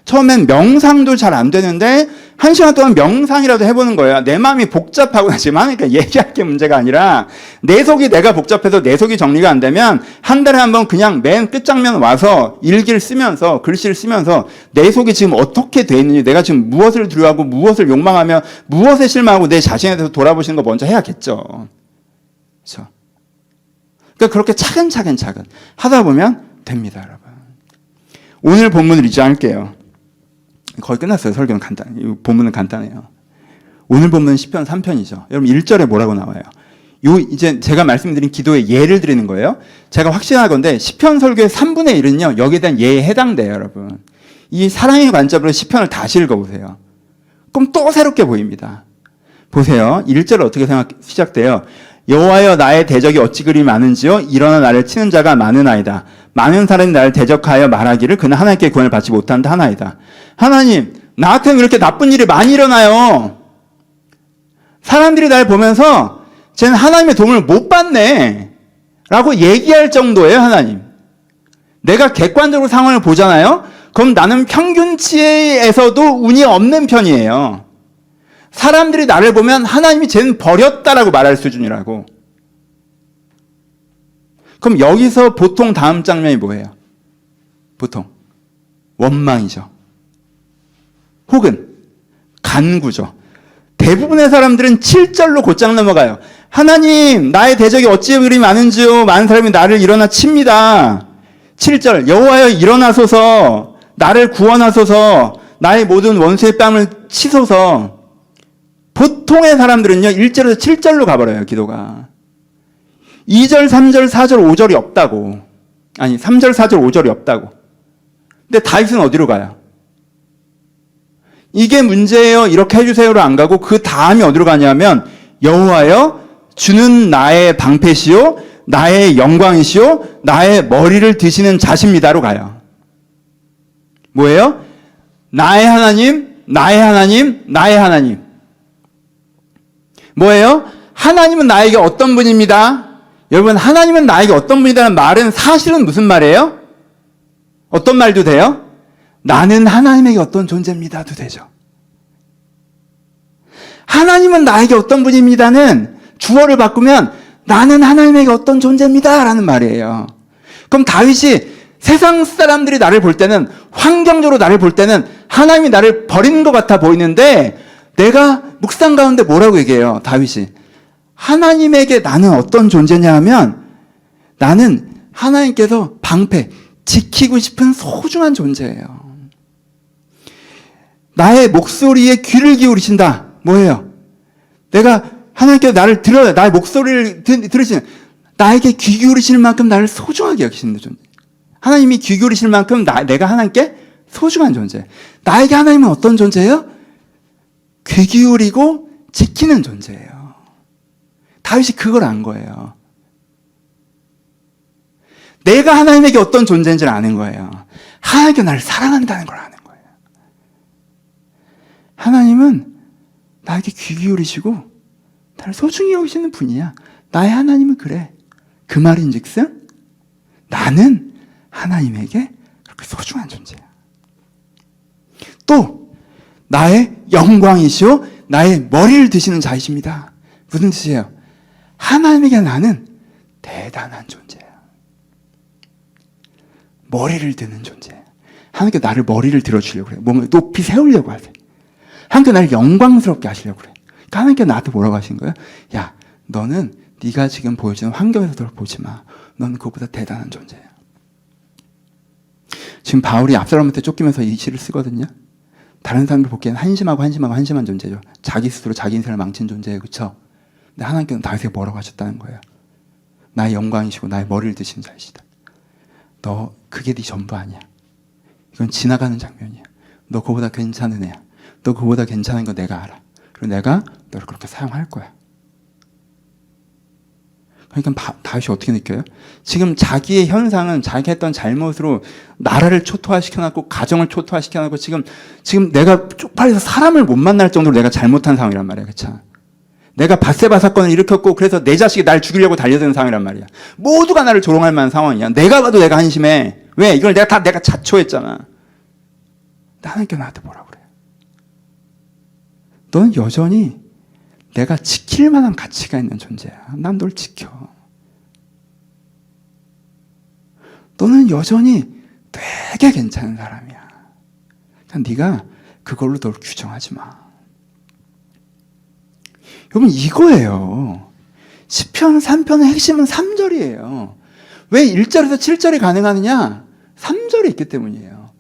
처음엔 명상도 잘 안 되는데 한 시간 동안 명상이라도 해보는 거예요. 내 마음이 복잡하고 지금 하니까 얘기할 게 문제가 아니라 내 속이 내가 복잡해서 내 속이 정리가 안 되면 한 달에 한 번 그냥 맨 끝장면 와서 일기를 쓰면서 글씨를 쓰면서 내 속이 지금 어떻게 돼 있는지 내가 지금 무엇을 두려워하고 무엇을 욕망하며 무엇에 실망하고 내 자신에 대해서 돌아보시는 거 먼저 해야겠죠. 그렇죠? 그러니까 그렇게 차근차근 하다 보면 됩니다, 여러분. 오늘 본문을 읽지 않을게요. 거의 끝났어요. 설교는 본문은 간단해요. 오늘 본문은 시편 3편이죠. 여러분 1절에 뭐라고 나와요? 이제 제가 말씀드린 기도에 예를 드리는 거예요. 제가 확신하건대 시편 설교의 3분의 1은요. 여기에 대한 예에 해당돼요, 여러분. 이 사랑의 관점으로 시편을 다시 읽어보세요. 그럼 또 새롭게 보입니다. 보세요. 1절 어떻게 시작돼요? 여호와여 나의 대적이 어찌 그리 많은지요? 일어나 나를 치는 자가 많으나이다. 많은 사람이 나를 대적하여 말하기를 그는 하나님께 구원을 받지 못한다 하나이다. 하나님, 나한테는 그렇게 나쁜 일이 많이 일어나요. 사람들이 날 보면서 쟤는 하나님의 도움을 못 받네 라고 얘기할 정도예요, 하나님. 내가 객관적으로 상황을 보잖아요. 그럼 나는 평균치에서도 운이 없는 편이에요. 사람들이 나를 보면 하나님이 쟤는 버렸다라고 말할 수준이라고. 그럼 여기서 보통 다음 장면이 뭐예요? 보통 원망이죠. 혹은 간구죠. 대부분의 사람들은 7절로 곧장 넘어가요. 하나님, 나의 대적이 어찌 그리 많은지요. 많은 사람이 나를 일어나 칩니다. 7절, 여호와여 일어나소서, 나를 구원하소서, 나의 모든 원수의 뺨을 치소서. 보통의 사람들은요, 1절에서 7절로 가버려요, 기도가. 2절, 3절, 4절, 5절이 없다고. 아니, 3절, 4절, 5절이 없다고. 근데 다윗은 어디로 가요? 이게 문제예요. 이렇게 해주세요로 안 가고 그 다음이 어디로 가냐면 여호와여 주는 나의 방패시요 나의 영광이시요 나의 머리를 드시는 자십니다로 가요. 뭐예요? 나의 하나님, 나의 하나님, 나의 하나님. 뭐예요? 하나님은 나에게 어떤 분입니다. 여러분, 하나님은 나에게 어떤 분이라는 말은 사실은 무슨 말이에요? 어떤 말도 돼요? 나는 하나님에게 어떤 존재입니다도 되죠. 하나님은 나에게 어떤 분입니다는 주어를 바꾸면 나는 하나님에게 어떤 존재입니다 라는 말이에요. 그럼 다윗이 세상 사람들이 나를 볼 때는, 환경적으로 나를 볼 때는 하나님이 나를 버리는 것 같아 보이는데, 내가 묵상 가운데 뭐라고 얘기해요? 다윗이 하나님에게 나는 어떤 존재냐 하면 나는 하나님께서 방패, 지키고 싶은 소중한 존재예요. 나의 목소리에 귀를 기울이신다. 뭐예요? 내가 하나님께서 나를 들어요. 나의 목소리를 들으시는, 나에게 귀 기울이실 만큼 나를 소중하게 여기시는 존재. 하나님이 귀 기울이실 만큼 내가 하나님께 소중한 존재. 나에게 하나님은 어떤 존재예요? 귀 기울이고 지키는 존재예요. 다윗이 그걸 안 거예요. 내가 하나님에게 어떤 존재인지를 아는 거예요. 하나님께 나를 사랑한다는 걸 아는 거예요. 하나님은 나에게 귀 기울이시고 나를 소중히 여기시는 분이야. 나의 하나님은 그래. 그 말인즉슨 나는 하나님에게 그렇게 소중한 존재야. 또 나의 영광이시오 나의 머리를 드시는 자이십니다. 무슨 뜻이에요? 하나님에게 나는 대단한 존재야. 머리를 드는 존재. 하나님께 나를 머리를 들어주려고 그래. 몸을 높이 세우려고 하세요. 하나님께 나를 영광스럽게 하시려고 그래. 그러니까 하나님께 나한테 뭐라고 하신 거예요? 야, 너는 네가 지금 보여주는 환경에서 널 보지 마. 넌 그것보다 대단한 존재야. 지금 바울이 압살롬한테 쫓기면서 이 시를 쓰거든요. 다른 사람들 보기엔 한심한 존재죠. 자기 스스로 자기 인생을 망친 존재예요. 그렇죠? 근데 하나님께서는 다윗에게 뭐라고 하셨다는 거예요? 나의 영광이시고 나의 머리를 드시는 자이시다. 너 그게 네 전부 아니야. 이건 지나가는 장면이야. 너 그거보다 괜찮은 애야. 너 그거보다 괜찮은 거 내가 알아. 그리고 내가 너를 그렇게 사용할 거야. 그러니까 다윗이 어떻게 느껴요? 지금 자기의 현상은 자기가 했던 잘못으로 나라를 초토화시켜놨고 가정을 초토화시켜놨고 지금 내가 쪽팔려서 사람을 못 만날 정도로 내가 잘못한 상황이란 말이야. 그쵸? 내가 밧세바 사건을 일으켰고 그래서 내 자식이 날 죽이려고 달려드는 상황이란 말이야. 모두가 나를 조롱할 만한 상황이야. 내가 봐도 내가 한심해. 왜? 이걸 내가 자초했잖아. 하나님께 나한테 뭐라고 그래요? 너는 여전히 내가 지킬 만한 가치가 있는 존재야. 난 널 지켜. 너는 여전히 되게 괜찮은 사람이야. 그냥 네가 그걸로 널 규정하지 마. 여러분, 이거예요. 시편 3편의 핵심은 3절이에요. 왜 1절에서 7절이 가능하느냐? 3절이 있기 때문이에요.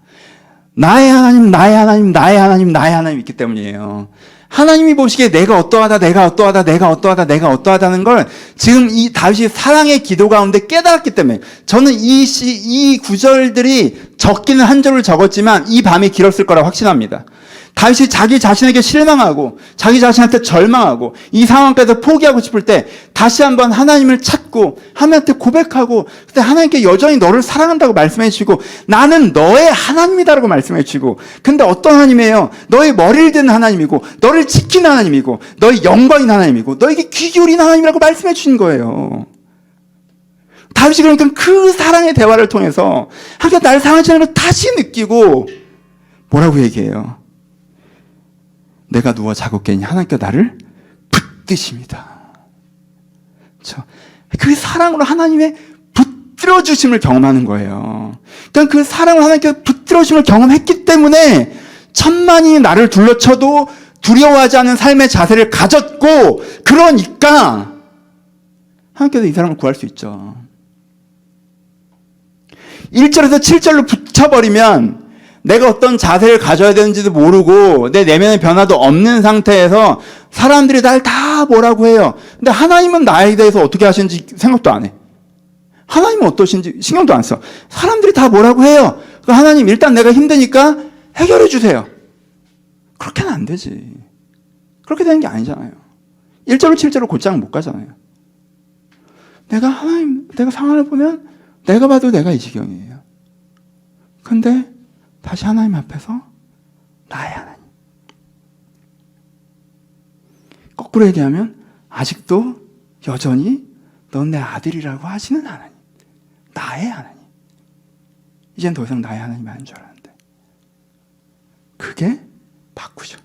나의 하나님, 나의 하나님, 나의 하나님, 나의 하나님이 있기 때문이에요. 하나님이 보시기에 내가 어떠하다, 내가 어떠하다, 내가 어떠하다, 내가 어떠하다는 걸 지금 이 다윗이 사랑의 기도 가운데 깨달았기 때문에, 저는 이 구절들이 적기는 한 절을 적었지만 이 밤이 길었을 거라고 확신합니다. 다윗이 자기 자신에게 실망하고 자기 자신한테 절망하고 이 상황까지 포기하고 싶을 때 다시 한번 하나님을 찾고 하나님한테 고백하고, 그때 하나님께 여전히 너를 사랑한다고 말씀해 주시고 나는 너의 하나님이다라고 말씀해 주시고, 근데 어떤 하나님이에요? 너의 머리를 드는 하나님이고 너를 지키는 하나님이고 너의 영광인 하나님이고 너에게 귀 기울인 하나님이라고 말씀해 주신 거예요. 다윗이 그러니까 그 사랑의 대화를 통해서 하나님께 나를 사랑하시는 걸 다시 느끼고 뭐라고 얘기해요? 내가 누워 자고 깨니 하나님께 나를 붙드십니다. 그 사랑으로 하나님의 붙들어 주심을 경험하는 거예요. 그러니까 그 사랑으로 하나님께 붙들어 주심을 경험했기 때문에 천만이 나를 둘러쳐도 두려워하지 않는 삶의 자세를 가졌고, 그러니까 하나님께서 이 사람을 구할 수 있죠. 1절에서 7절로 붙여버리면 내가 어떤 자세를 가져야 되는지도 모르고 내 내면의 변화도 없는 상태에서 사람들이 날 다 뭐라고 해요. 근데 하나님은 나에 대해서 어떻게 하시는지 생각도 안 해. 하나님은 어떠신지 신경도 안 써. 사람들이 다 뭐라고 해요. 하나님, 일단 내가 힘드니까 해결해 주세요. 그렇게는 안 되지. 그렇게 되는 게 아니잖아요. 1절로 7절로 곧장 못 가잖아요. 내가 상황을 보면 내가 봐도 내가 이 지경이에요. 근데 다시 하나님 앞에서 나의 하나님. 거꾸로 얘기하면 아직도 여전히 넌 내 아들이라고 하시는 하나님. 나의 하나님. 이젠 더 이상 나의 하나님이 아닌 줄 알았는데. 그게 바꾸죠.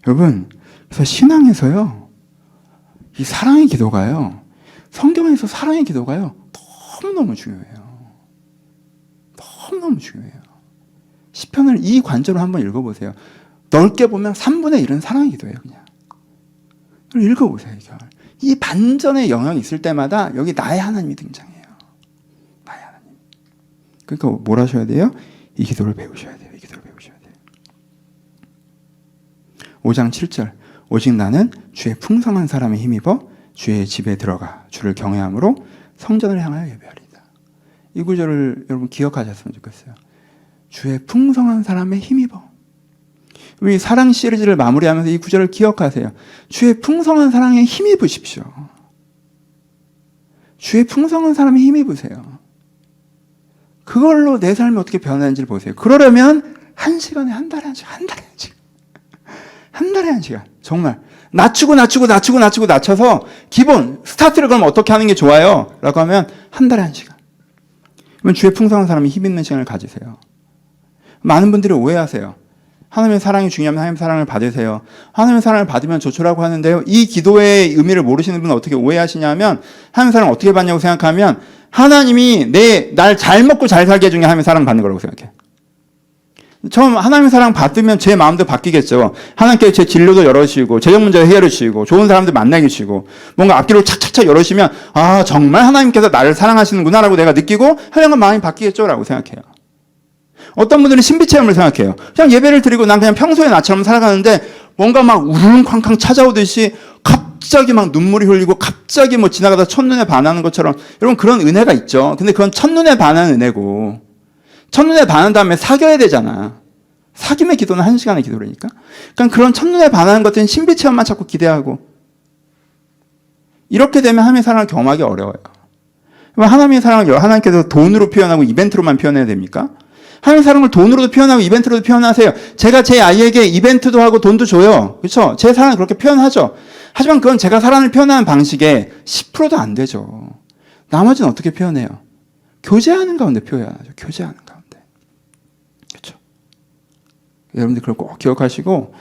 여러분, 그래서 신앙에서요, 이 사랑의 기도가요, 성경에서 사랑의 기도가요, 너무너무 중요해요. 너무너무 중요해요. 시편을 이 관점으로 한번 읽어보세요. 넓게 보면 3분의 1은 사랑의 기도예요. 그냥 읽어보세요. 이 반전의 영역이 있을 때마다 여기 나의 하나님이 등장해요. 나의 하나님. 그러니까 뭘 하셔야 돼요? 이 기도를 배우셔야 돼요. 이 기도를 배우셔야 돼요. 5장 7절. 오직 나는 주의 풍성한 사람에 힘입어 주의 집에 들어가 주를 경외함으로 성전을 향하여 예배하리다. 이 구절을 여러분 기억하셨으면 좋겠어요. 주의 풍성한 사람에 힘입어. 우리 사랑 시리즈를 마무리하면서 이 구절을 기억하세요. 주의 풍성한 사랑에 힘입으십시오. 주의 풍성한 사람에 힘입으세요. 그걸로 내 삶이 어떻게 변하는지를 보세요. 그러려면 한 시간에 한 달에 한 시간, 한 달에 한 시간, 한 달에 한 시간. 정말 낮춰서 기본 스타트를 그럼 어떻게 하는 게 좋아요? 라고 하면 한 달에 한 시간. 그러면 주의 풍성한 사람이 힘있는 시간을 가지세요. 많은 분들이 오해하세요. 하나님의 사랑이 중요하면 하나님의 사랑을 받으세요. 하나님의 사랑을 받으면 좋죠라고 하는데요. 이 기도의 의미를 모르시는 분은 어떻게 오해하시냐면, 하나님의 사랑을 어떻게 받냐고 생각하면 하나님이 날 잘 먹고 잘 살게 해준 게 하나님의 사랑 받는 거라고 생각해요. 처음 하나님의 사랑 받으면 제 마음도 바뀌겠죠. 하나님께 제 진로도 열어주시고 재정 문제 해결해 주시고 좋은 사람들 만나게 해주시고 뭔가 앞길을 착착착 열어주시면 아 정말 하나님께서 나를 사랑하시는구나라고 내가 느끼고 하려는 마음이 바뀌겠죠라고 생각해요. 어떤 분들은 신비체험을 생각해요. 그냥 예배를 드리고 난 그냥 평소에 나처럼 살아가는데 뭔가 막 우르릉쾅쾅 찾아오듯이 갑자기 막 눈물이 흘리고 갑자기 뭐 지나가다 첫눈에 반하는 것처럼, 여러분 그런 은혜가 있죠. 근데 그건 첫눈에 반하는 은혜고, 첫눈에 반한 다음에 사귀어야 되잖아. 사귐의 기도는 1시간의 기도라니까. 그러니까 그런 첫눈에 반하는 것들은 신비체험만 자꾸 기대하고, 이렇게 되면 하나님의 사랑을 경험하기 어려워요. 하나님의 사랑을 하나님께서 돈으로 표현하고 이벤트로만 표현해야 됩니까? 하나님의 사랑을 돈으로도 표현하고 이벤트로도 표현하세요. 제가 제 아이에게 이벤트도 하고 돈도 줘요. 그렇죠? 제 사랑을 그렇게 표현하죠. 하지만 그건 제가 사랑을 표현하는 방식의 10%도 안 되죠. 나머지는 어떻게 표현해요? 교제하는 가운데 표현하죠. 교제하는 가운데. 그렇죠? 여러분들 그걸 꼭 기억하시고,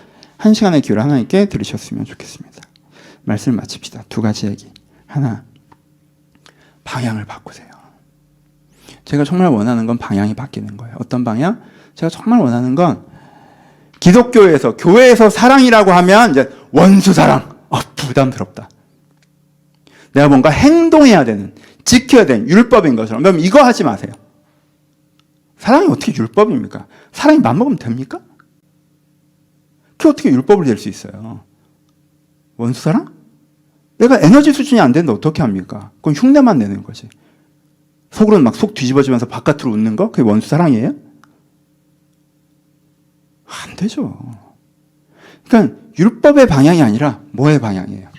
한 시간의 기회를 하나님께 드리셨으면 좋겠습니다. 말씀을 마칩시다. 두 가지 얘기. 하나, 방향을 바꾸세요. 제가 정말 원하는 건 방향이 바뀌는 거예요. 어떤 방향? 제가 정말 원하는 건 기독교에서, 교회에서 사랑이라고 하면 이제 원수 사랑. 부담스럽다. 내가 뭔가 행동해야 되는, 지켜야 되는 율법인 것처럼. 그럼 이거 하지 마세요. 사랑이 어떻게 율법입니까? 사랑이 맘먹으면 됩니까? 그게 어떻게 율법을 될 수 있어요? 원수 사랑? 내가 에너지 수준이 안 되는데 어떻게 합니까? 그건 흉내만 내는 거지. 속으로는 막 속 뒤집어지면서 바깥으로 웃는 거? 그게 원수 사랑이에요? 안 되죠. 그러니까 율법의 방향이 아니라 뭐의 방향이에요?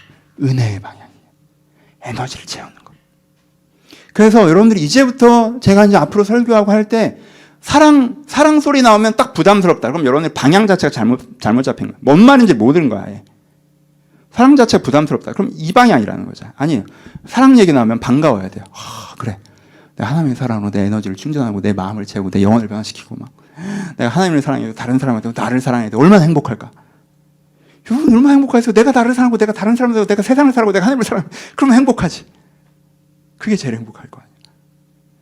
은혜의 방향이에요. 에너지를 채우는 거. 그래서 여러분들이 이제부터 제가 이제 앞으로 설교하고 할 때 사랑 소리 나오면 딱 부담스럽다. 그럼 여러분들 방향 자체가 잘못 잡힌 거예요. 뭔 말인지 못 들은 거야. 사랑 자체가 부담스럽다. 그럼 이 방향이라는 거죠. 아니에요. 사랑 얘기 나오면 반가워야 돼요. 그래. 내가 하나님의 사랑으로 내 에너지를 충전하고 내 마음을 채우고 내 영혼을 변화시키고 막 내가 하나님을 사랑해도 다른 사람한테 나를 사랑해도 얼마나 행복할까. 여러분 얼마나 행복하겠어요. 내가 나를 사랑하고 내가 다른 사람을 사랑하고 내가 세상을 사랑하고 내가 하나님을 사랑하고 그러면 행복하지. 그게 제일 행복할 거 아니에요.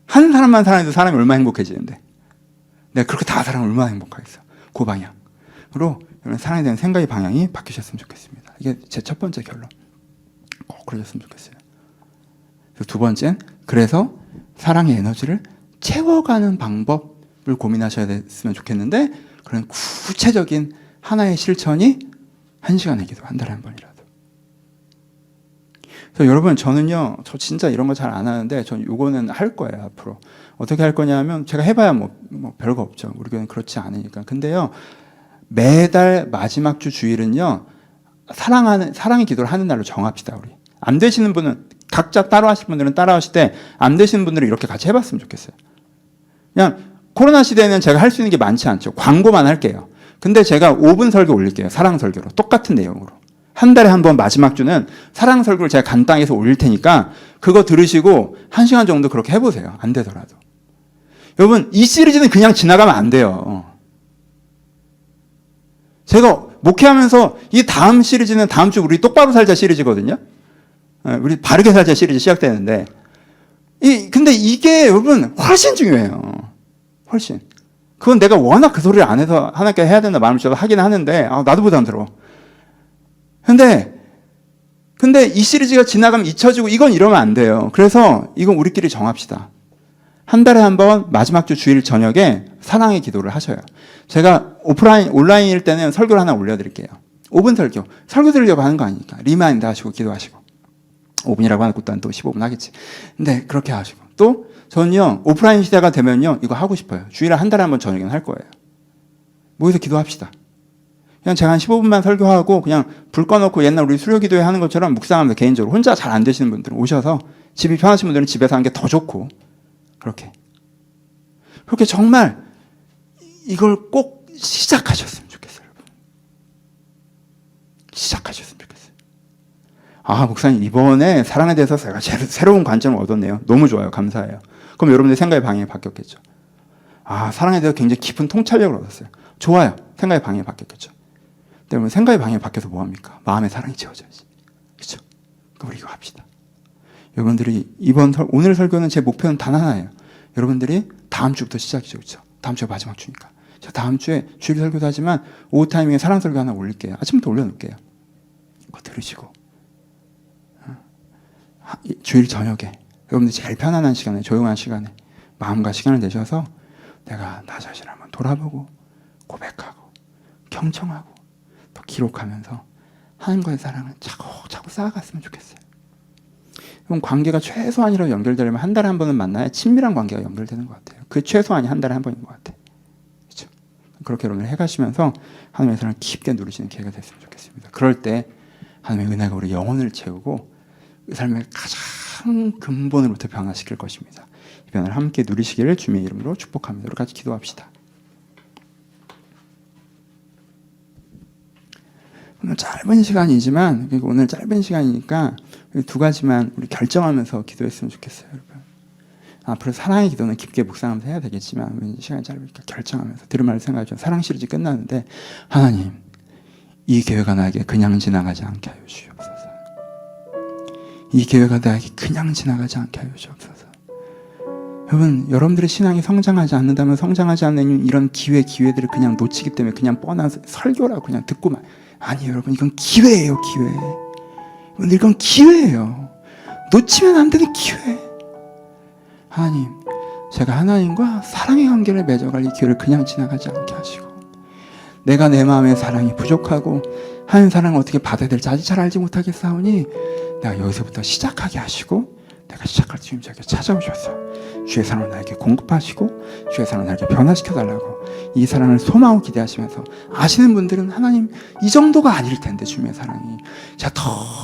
한 사람만 사랑해도 사람이 얼마나 행복해지는데 내가 그렇게 다 사랑하면 얼마나 행복하겠어. 그 방향으로 여러분 사랑에 대한 생각의 방향이 바뀌셨으면 좋겠습니다. 이게 제 첫 번째 결론. 꼭 그러셨으면 좋겠어요. 두 번째는 그래서 사랑의 에너지를 채워가는 방법을 고민하셔야 됐으면 좋겠는데 그런 구체적인 하나의 실천이 1시간의 기도, 한 달에 한 번이라도. 그래서 여러분 저는요, 저 진짜 이런 거 잘 안 하는데 전 요거는 할 거예요 앞으로. 어떻게 할 거냐면 제가 해봐야 뭐 별거 없죠. 우리 교회는 그렇지 않으니까. 근데요 매달 마지막 주 주일은요 사랑의 기도를 하는 날로 정합시다. 우리 안 되시는 분은 각자 따로 하실 분들은 따라 하실 때 안 되시는 분들은 이렇게 같이 해봤으면 좋겠어요. 그냥 코로나 시대에는 제가 할 수 있는 게 많지 않죠. 광고만 할게요. 근데 제가 5분 설교 올릴게요. 사랑 설교로. 똑같은 내용으로. 한 달에 한 번 마지막 주는 사랑 설교를 제가 간단히 해서 올릴 테니까 그거 들으시고 1시간 정도 그렇게 해보세요. 안 되더라도. 여러분 이 시리즈는 그냥 지나가면 안 돼요. 제가 목회하면서 이 다음 시리즈는 다음 주 우리 똑바로 살자 시리즈거든요. 우리 바르게 살자 시리즈 시작되는데 근데 이게 여러분 훨씬 중요해요. 훨씬. 그건 내가 워낙 그 소리를 안 해서 하나님께 해야 된다 마음을 줘서 하긴 하는데 나도 부담스러워. 근데 이 시리즈가 지나가면 잊혀지고 이건 이러면 안 돼요. 그래서 이건 우리끼리 정합시다. 한 달에 한 번 마지막 주 주일 저녁에 사랑의 기도를 하셔요. 제가 온라인일 때는 설교를 하나 올려드릴게요. 5분 설교 들으려고 하는 거 아니니까 리마인드 하시고 기도하시고 5분이라고 하는 것도 또 15분 하겠지. 근데 그렇게 하시고 또 저는요 오프라인 시대가 되면요 이거 하고 싶어요. 주일에 한 달에 한 번 저녁에는 할 거예요. 모여서 기도합시다. 그냥 제가 한 15분만 설교하고 그냥 불 꺼놓고 옛날 우리 수료기도회 하는 것처럼 묵상하면서 개인적으로 혼자 잘 안 되시는 분들은 오셔서 집이 편하신 분들은 집에서 하는 게 더 좋고 그렇게 정말 이걸 꼭 시작하셨으면 좋겠어요. 여러분. 시작하셨으면 좋겠어요. 목사님 이번에 사랑에 대해서 제가 새로운 관점을 얻었네요. 너무 좋아요. 감사해요. 그럼 여러분들 생각의 방향이 바뀌었겠죠. 사랑에 대해서 굉장히 깊은 통찰력을 얻었어요. 좋아요. 생각의 방향이 바뀌었겠죠. 근데 여러분 생각의 방향이 바뀌어서 뭐합니까? 마음의 사랑이 채워져야지. 그렇죠? 그럼 우리 이거 합시다. 여러분들이 오늘 설교는 제 목표는 단 하나예요. 여러분들이 다음 주부터 시작이죠. 그렇죠? 다음 주가 마지막 주니까. 저 다음 주에 주일 설교도 하지만 오후 타이밍에 사랑 설교 하나 올릴게요. 아침부터 올려놓을게요. 그거 들으시고 주일 저녁에 여러분들 제일 편안한 시간에 조용한 시간에 마음과 시간을 내셔서 내가 나 자신을 한번 돌아보고 고백하고 경청하고 또 기록하면서 하나님과의 사랑을 차곡차곡 쌓아갔으면 좋겠어요. 그럼 관계가 최소한이라도 연결되려면 한 달에 한 번은 만나야 친밀한 관계가 연결되는 것 같아요. 그 최소한이 한 달에 한 번인 것 같아요. 그렇죠? 그렇게 여러분들 해가시면서 하나님의 사랑을 깊게 누리시는 기회가 됐으면 좋겠습니다. 그럴 때 하나님의 은혜가 우리 영혼을 채우고 그 삶의 가장 근본으로부터 변화시킬 것입니다. 이 변화를 함께 누리시기를 주님의 이름으로 축복합니다. 우리 같이 기도합시다. 오늘 짧은 시간이지만 오늘 짧은 시간이니까 두 가지만 우리 결정하면서 기도했으면 좋겠어요. 여러분. 앞으로 사랑의 기도는 깊게 묵상하면서 해야 되겠지만 시간이 짧으니까 결정하면서 들을 말을 생각하죠. 사랑 시리즈 끝나는데 하나님 이 교회가 나에게 그냥 지나가지 않게 하여 주옵소서. 이 교회가 나에게 그냥 지나가지 않게 하여 주옵소서. 여러분, 여러분들의 신앙이 성장하지 않는다면 성장하지 않는 이런 기회들을 그냥 놓치기 때문에 그냥 뻔한 설교라고 그냥 듣고만. 아니에요, 여러분. 이건 기회예요, 기회. 여러분, 이건 기회예요. 놓치면 안 되는 기회. 하나님, 제가 하나님과 사랑의 관계를 맺어갈 이 기회를 그냥 지나가지 않게 하시고, 내가 내 마음의 사랑이 부족하고 하는 사랑을 어떻게 받아야 될지 아직 잘 알지 못하겠사오니 내가 여기서부터 시작하게 하시고, 내가 시작할 주님 저에게 찾아오셔서 주의 사랑을 나에게 공급하시고 주의 사랑을 나에게 변화시켜달라고 이 사랑을 소망하고 기대하시면서, 아시는 분들은 하나님 이 정도가 아닐 텐데 주님의 사랑이 제가 더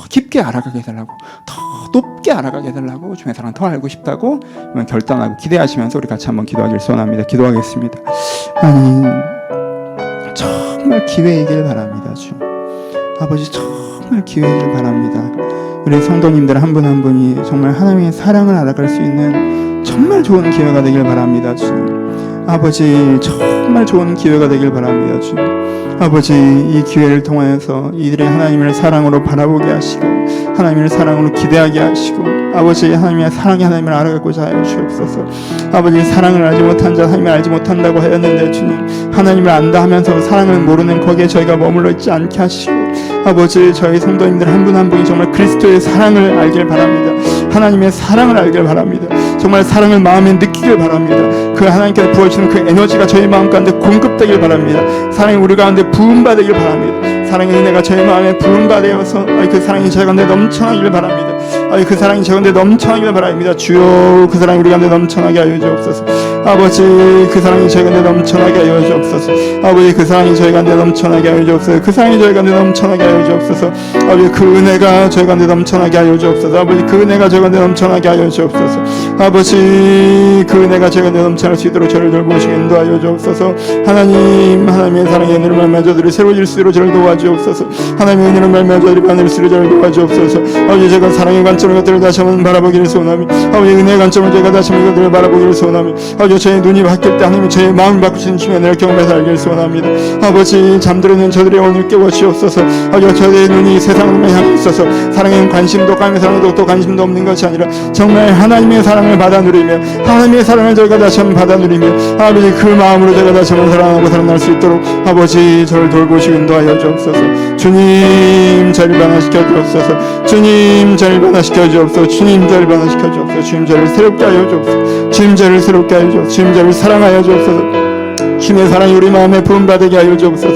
깊게 알아가게 해달라고, 더 높게 알아가게 해달라고, 주님의 사랑 더 알고 싶다고 결단하고 기대하시면서 우리 같이 한번 기도하기를 소원합니다. 기도하겠습니다. 하나님, 정말 기회이길 바랍니다. 주 아버지, 정말 기회이길 바랍니다. 우리 성도님들 한 분 한 분이 정말 하나님의 사랑을 알아갈 수 있는 정말 좋은 기회가 되길 바랍니다. 주님 아버지, 정말 좋은 기회가 되길 바랍니다. 주님 아버지, 이 기회를 통하여서 이들의 하나님을 사랑으로 바라보게 하시고 하나님을 사랑으로 기대하게 하시고, 아버지 하나님의 사랑의 하나님을 알아가고자 하여 주옵소서. 아버지, 사랑을 알지 못한 자 하나님을 알지 못한다고 하였는데 주님, 하나님을 안다 하면서 사랑을 모르는 거기에 저희가 머물러 있지 않게 하시고, 아버지 저희 성도님들 한 분 한 분이 정말 그리스도의 사랑을 알길 바랍니다. 하나님의 사랑을 알길 바랍니다. 정말 사랑을 마음에 느끼길 바랍니다. 그 하나님께서 부어주시는 그 에너지가 저희 마음 가운데 공급되길 바랍니다. 사랑이 우리 가운데 부음받으길 바랍니다. 사랑의 은혜가 저희 마음에 부음받아서 그 사랑이 저희 가운데 넘쳐나기를 바랍니다. 그 사랑이 저희 가운데 넘쳐나기를 바랍니다. 주여, 그 사랑이 우리 가운데 넘쳐나게 하여 주옵소서. 아버지, 그 사랑이 저희 가운데 넘쳐나게 하여 주옵소서. 아버지, 그 사랑이 저희 가운데 넘쳐나게 하여 주옵소서. 그 사랑이 저희 가운데 넘쳐나게 하여 주옵소서. 아버지, 그 은혜가 저희 가운데 넘쳐나게 하여 주옵소서. 아버지, 그 은혜가 저희 가운데 넘쳐나게 하여 주옵소서. 아버지, 그 은혜가 저희 가운데 넘쳐날 수 있도록 저를 돌보시고 인도하여 주옵소서. 하나님, 하나님의 사랑의 은혜를 말미암아 저들이 새로워질 수 있도록 저를 도와주옵소서. 하나님의 은혜를 말미암아 저들이 바늘 수 있도록 저를 도와주옵소서. 아버지, 제가 사랑의 관점으로 그들을 다시 한번 바라보기를 소원하며, 아버지 은혜의 관점으로 제가 다시 한번 그들을 바라보기를 소원하며, 아버지 저의 눈이 바뀔 때 하나님이 저의 마음을 바꾸시는 주의 은혜를 경험해서 알기를 소원합니다. 아버지, 잠들어있는 저들의 오늘 깨워주옵소서. 아버지, 저의 눈이 세상으로만 향해 있어서 사랑에 관심도 까며 사랑에도 또 관심도 없는 것이 아니라 정말 하나님의 사랑을 받아 누리며, 하나님의 사랑을 저희가 다시 한번 받아 누리며, 아버지 그 마음으로 제가 다시 한번 사랑하고 살아날 수 있도록 아버지 저를 돌보시고 인도하여 주옵소서. 주님, 저를 변화시켜 주옵소서. 주님, 저를 변화시켜 주옵소서. 주님, 저를 변화시켜 주옵소서. 주님, 저를 새롭게 하여 주옵소서. 주님, 저를 새롭게 하여 주옵소서. 주님, 저를 사랑하여 주옵소서. 주님의 사랑이 우리 마음에 부음받게 하여 주옵소서.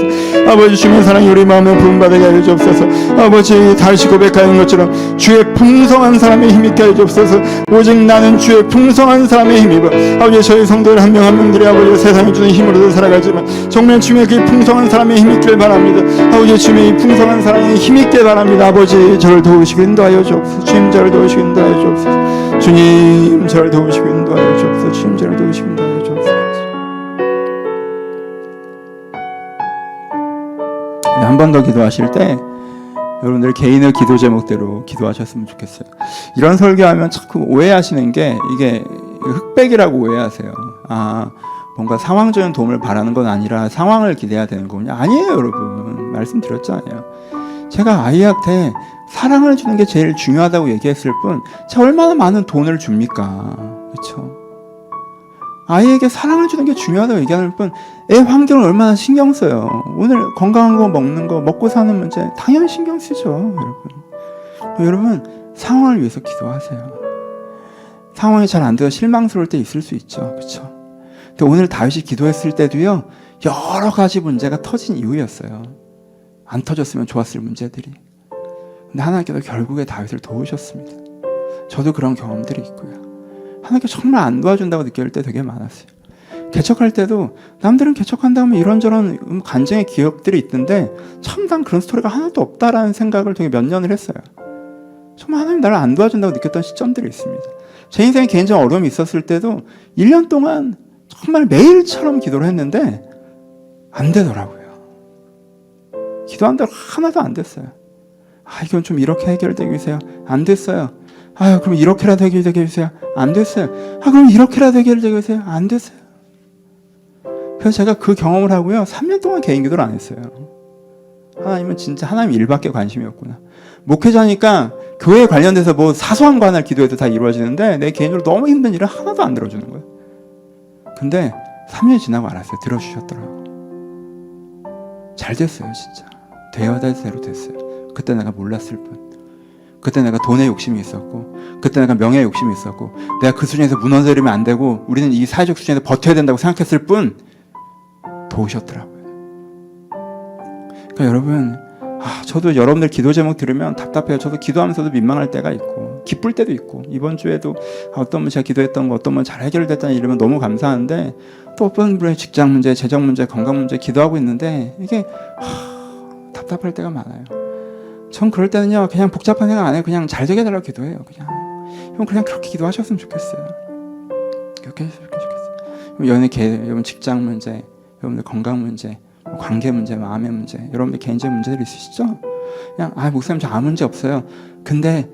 아버지, 주님의 사랑이 우리 마음에 부음받게 하여 주옵소서. 아버지, 다시 고백하는 것처럼 주의 풍성한 사람의 힘있게 하여 주옵소서. 오직 나는 주의 풍성한 사람의 힘입어. 아버지, 저희 성도들 한 명 한 명들이 아버지 세상이 주는 힘으로도 살아가지만 정말 주님의 그 풍성한 사람의 힘있기를 바랍니다. 아버지, 주님의 이 풍성한 사랑의 힘있게 바랍니다. 아버지, 저를 도우시고 인도하여 주옵소서. 주님, 저를 도우시고 인도하여 주옵소서. 주님, 저를 도우시고 인도하여 주옵소서. 주님, 저를 도우시고 인도하여 주옵소서. 한 번 더 기도하실 때 여러분들 개인의 기도 제목대로 기도하셨으면 좋겠어요. 이런 설교하면 자꾸 오해하시는 게, 이게 흑백이라고 오해하세요. 뭔가 상황적인 도움을 바라는 건 아니라 상황을 기대해야 되는 거군요. 아니에요, 여러분. 말씀드렸잖아요. 제가 아이한테 사랑을 주는 게 제일 중요하다고 얘기했을 뿐, 제가 얼마나 많은 돈을 줍니까? 그렇죠? 아이에게 사랑을 주는 게 중요하다고 얘기하는 뿐, 애 환경을 얼마나 신경 써요. 오늘 건강한 거 먹는 거, 먹고 사는 문제 당연히 신경 쓰죠, 여러분. 여러분, 상황을 위해서 기도하세요. 상황이 잘 안 돼서 실망스러울 때 있을 수 있죠, 그렇죠? 근데 오늘 다윗이 기도했을 때도요, 여러 가지 문제가 터진 이유였어요. 안 터졌으면 좋았을 문제들이. 근데 하나님께서 결국에 다윗을 도우셨습니다. 저도 그런 경험들이 있고요. 하나님께서 정말 안 도와준다고 느낄 때 되게 많았어요. 개척할 때도 남들은 개척한다 하면 이런저런 간증의 기억들이 있던데 참 난 그런 스토리가 하나도 없다라는 생각을 되게 몇 년을 했어요. 정말 하나님 나를 안 도와준다고 느꼈던 시점들이 있습니다. 제 인생에 개인적 어려움이 있었을 때도 1년 동안 정말 매일처럼 기도를 했는데 안 되더라고요. 기도한 대로 하나도 안 됐어요. 이건 좀 이렇게 해결되게 해주세요. 안 됐어요. 그럼 이렇게라도 해결되게 해주세요. 안 됐어요. 그럼 이렇게라도 해결되게 해주세요. 안 됐어요. 그래서 제가 그 경험을 하고요, 3년 동안 개인 기도를 안 했어요. 하나님은 진짜 하나님 일밖에 관심이 없구나. 목회자니까 교회에 관련돼서 뭐 사소한 거 하나 기도해도 다 이루어지는데 내 개인적으로 너무 힘든 일은 하나도 안 들어주는 거예요. 근데 3년 지나고 알았어요. 들어주셨더라고. 잘 됐어요, 진짜. 되어야 될 대로 됐어요. 그때 내가 몰랐을 뿐. 그때 내가 돈에 욕심이 있었고, 그때 내가 명예에 욕심이 있었고, 내가 그 수준에서 무너뜨리면 안 되고, 우리는 이 사회적 수준에서 버텨야 된다고 생각했을 뿐, 도우셨더라고요. 그러니까 여러분, 저도 여러분들 기도 제목 들으면 답답해요. 저도 기도하면서도 민망할 때가 있고, 기쁠 때도 있고, 이번 주에도 어떤 분 제가 기도했던 거, 어떤 분 잘 해결됐다는 이러면 너무 감사한데, 또 어떤 분의 직장 문제, 재정 문제, 건강 문제 기도하고 있는데, 이게, 답답할 때가 많아요. 전 그럴 때는요, 그냥 복잡한 생각 안 해요. 그냥 잘 되게 해달라고 기도해요. 그냥 그렇게 기도하셨으면 좋겠어요. 그렇게 했으면 좋겠어요. 연애, 여러분 직장 문제, 여러분들 건강 문제, 관계 문제, 마음의 문제, 여러분들 개인적 문제들 있으시죠? 그냥 목사님 저 아무 문제 없어요. 근데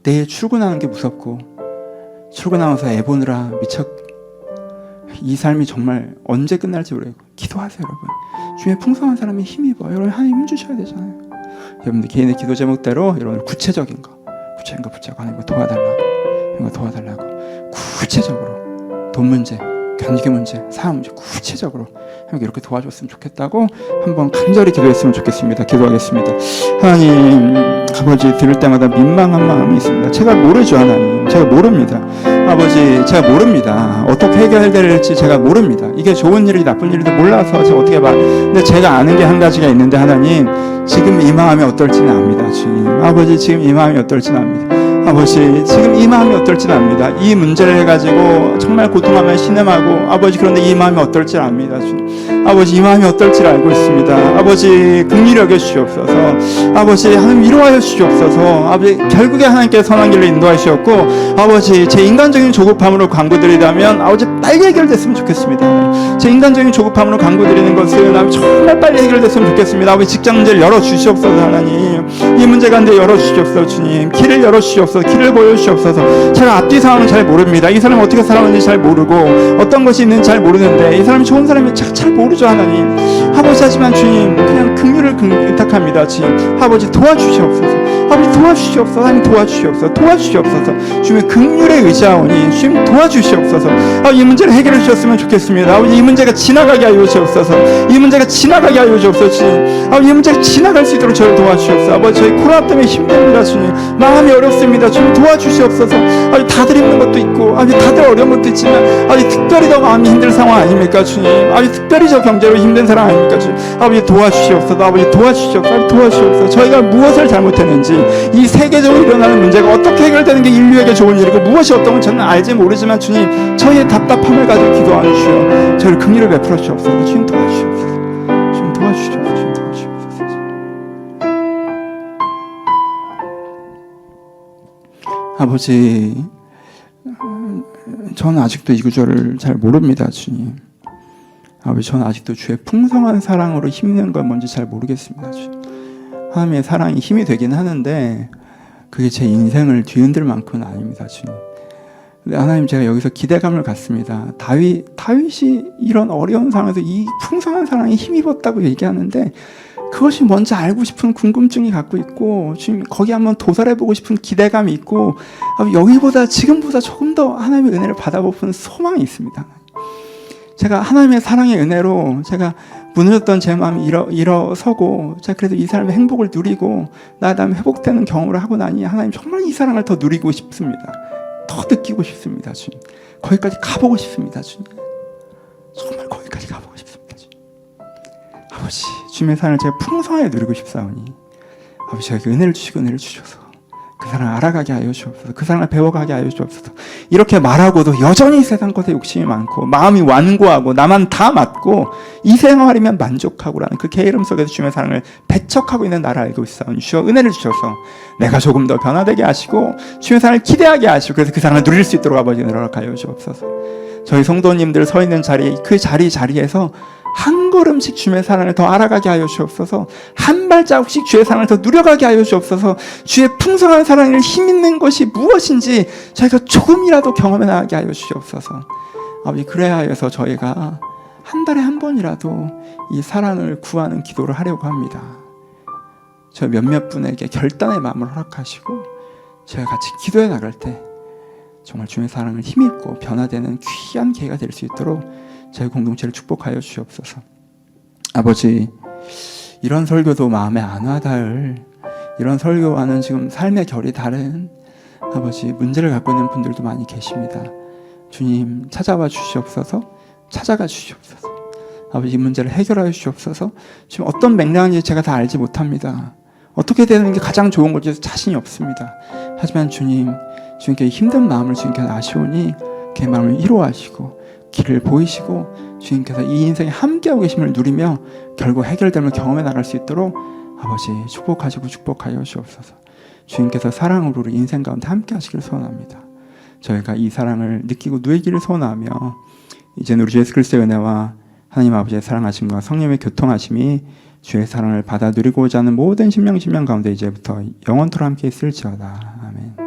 내일 출근하는 게 무섭고 출근하면서 애 보느라 이 삶이 정말 언제 끝날지 모르겠고 기도하세요, 여러분. 주위에 풍성한 사람이 힘입어요. 여러분 하나님 힘 주셔야 되잖아요. 여러분들 개인의 기도 제목대로 여러분들 구체적인 거 붙잡고 하나님 이거 도와달라고 구체적으로 돈 문제, 관계 문제, 사업 문제 구체적으로 이렇게 도와줬으면 좋겠다고 한번 간절히 기도했으면 좋겠습니다. 기도하겠습니다. 하나님 아버지 들을 때마다 민망한 마음이 있습니다. 제가 모르죠. 하나님 제가 모릅니다. 아버지 제가 모릅니다. 어떻게 해결될지 제가 모릅니다. 이게 좋은 일이 나쁜 일인지 몰라서 제가 어떻게 근데 제가 아는 게 한 가지가 있는데 하나님 지금 이 마음이 어떨지는 압니다. 주님 아버지 지금 이 마음이 어떨지는 압니다. 아버지 지금 이 마음이 어떨지 압니다. 이 문제를 해가지고 정말 고통하며 신음하고 아버지 그런데 이 마음이 어떨지 압니다. 주님 아버지 이 마음이 어떨지 알고 있습니다. 아버지 긍휼히 여겨주시옵소서. 아버지 하나님 위로하여 주시옵소서. 아버지 결국에 하나님께 선한 길로 인도하시었고 아버지 제 인간적인 조급함으로 광고드리다면 아버지 빨리 해결됐으면 좋겠습니다. 제 인간적인 조급함으로 광고드리는 것은 정말 빨리 해결됐으면 좋겠습니다. 아버지 직장 문제를 열어주시옵소서. 하나님 이 문제 가운데 열어주시옵소서. 주님 길을 열어주시옵소서. 길을 보여주시옵소서. 제가 앞뒤 상황은 잘 모릅니다. 이 사람이 어떻게 살아왔는지 잘 모르고 어떤 것이 있는지 잘 모르는데 이 사람이 좋은 사람이 잘 모르죠. 하나님 아버지 하지만 주님 그냥 긍휼을 부탁합니다. 주님 아버지 도와주시옵소서. 아버지 도와주시옵소서. 하나님 도와주시옵소서. 주님의 긍휼에 의지하오니 주님 도와주시옵소서. 이 문제를 해결해 주셨으면 좋겠습니다. 아버지 이 문제가 지나가게 하여 주옵소서. 이 문제가 지나가게 하여 주옵소서. 주님 아버지 이 문제가 지나갈 수 있도록 저를 도와주시옵소서. 아버지 저희 코로나 때문에 힘듭니다. 주님 마음이 어렵습니다. 주님 도와주시옵소서. 아버지 다들 힘든 것도 있고 아버지 다들 어려운 것도 있지만 아버지 특별히 더 마음이 힘든 상황 아닙니까 주님. 아버지 특별히 저 경제로 힘든 사람 아닙니까 주님. 아버지 도와주시옵소서. 아버지 도와주시옵소서. 저희가 무엇을 잘못했는지 이 세계적으로 일어나는 문제가 어떻게 해결되는 게 인류에게 좋은 일이고 무엇이 어떤 건 저는 알지 모르지만 주님 저희의 답답함을 가지고 기도하는 주여 저를 긍휼을 베풀어 주옵소서. 주님 도와주시옵소서. 주님 도와주시옵소서. 주님 도와주시옵소서. 아버지 저는 아직도 이 구절을 잘 모릅니다. 주님 아버지 저는 아직도 주의 풍성한 사랑으로 힘내는 건 뭔지 잘 모르겠습니다. 주님 하나님의 사랑이 힘이 되긴 하는데 그게 제 인생을 뒤흔들 만큼은 아닙니다. 주님 근데 하나님 제가 여기서 기대감을 갖습니다. 다윗이 이런 어려운 상황에서 이 풍성한 사랑에 힘입었다고 얘기하는데 그것이 뭔지 알고 싶은 궁금증이 갖고 있고 지금 거기 한번 도달해보고 싶은 기대감이 있고 여기보다 지금보다 조금 더 하나님의 은혜를 받아보는 소망이 있습니다. 제가 하나님의 사랑의 은혜로 제가 무너졌던 제 마음이 일어서고 제가 그래도 이 사람의 행복을 누리고 나다음 회복되는 경험을 하고 나니 하나님 정말 이 사랑을 더 누리고 싶습니다. 더 느끼고 싶습니다. 주님 거기까지 가보고 싶습니다. 주님 정말 거기까지 가보고 싶습니다. 주님 아버지 주님의 사랑을 제가 풍성하게 누리고 싶사오니 아버지 저에게 은혜를 주시고 은혜를 주셔서 그 사랑을 알아가게 하여 주옵소서. 그 사랑을 배워가게 하여 주옵소서. 이렇게 말하고도 여전히 세상 것에 욕심이 많고 마음이 완고하고 나만 다 맞고 이 생활이면 만족하고라는 그 게으름 속에서 주님의 사랑을 배척하고 있는 나를 알고 있사오니 주여 은혜를 주셔서 내가 조금 더 변화되게 하시고 주님의 사랑을 기대하게 하시고 그래서 그 사랑을 누릴 수 있도록 아버지 노력하여 주옵소서. 저희 성도님들 서 있는 자리 그 자리에서 한 걸음씩 주의 사랑을 더 알아가게 하여 주옵소서. 한 발자국씩 주의 사랑을 더 누려가게 하여 주옵소서. 주의 풍성한 사랑을 힘있는 것이 무엇인지 저희가 조금이라도 경험해 나가게 하여 주옵소서. 아버지 그래야 해서 저희가 한 달에 한 번이라도 이 사랑을 구하는 기도를 하려고 합니다. 저 몇몇 분에게 결단의 마음을 허락하시고 저희가 같이 기도해 나갈 때 정말 주님의 사랑을 힘입고 변화되는 귀한 기회가 될 수 있도록 저희 공동체를 축복하여 주시옵소서. 아버지, 이런 설교도 마음에 안 와닿을, 이런 설교와는 지금 삶의 결이 다른 아버지 문제를 갖고 있는 분들도 많이 계십니다. 주님 찾아와 주시옵소서. 찾아가 주시옵소서. 아버지, 이 문제를 해결하여 주시옵소서. 지금 어떤 맥락인지 제가 다 알지 못합니다. 어떻게 되는 게 가장 좋은 건지 자신이 없습니다. 하지만 주님께 힘든 마음을 주님께서 아시오니 그 마음을 위로하시고 길을 보이시고 주님께서 이 인생에 함께하고 계심을 누리며 결국 해결됨을 경험해 나갈 수 있도록 아버지 축복하시고 축복하여 주옵소서. 주님께서 사랑으로 우리 인생 가운데 함께 하시길 소원합니다. 저희가 이 사랑을 느끼고 누리기를 소원하며 이제는 우리 주 예수 그리스도의 은혜와 하나님 아버지의 사랑하심과 성령의 교통하심이 주의 사랑을 받아 누리고자 하는 모든 심령 가운데 이제부터 영원토록 함께 있을지어다. 아멘.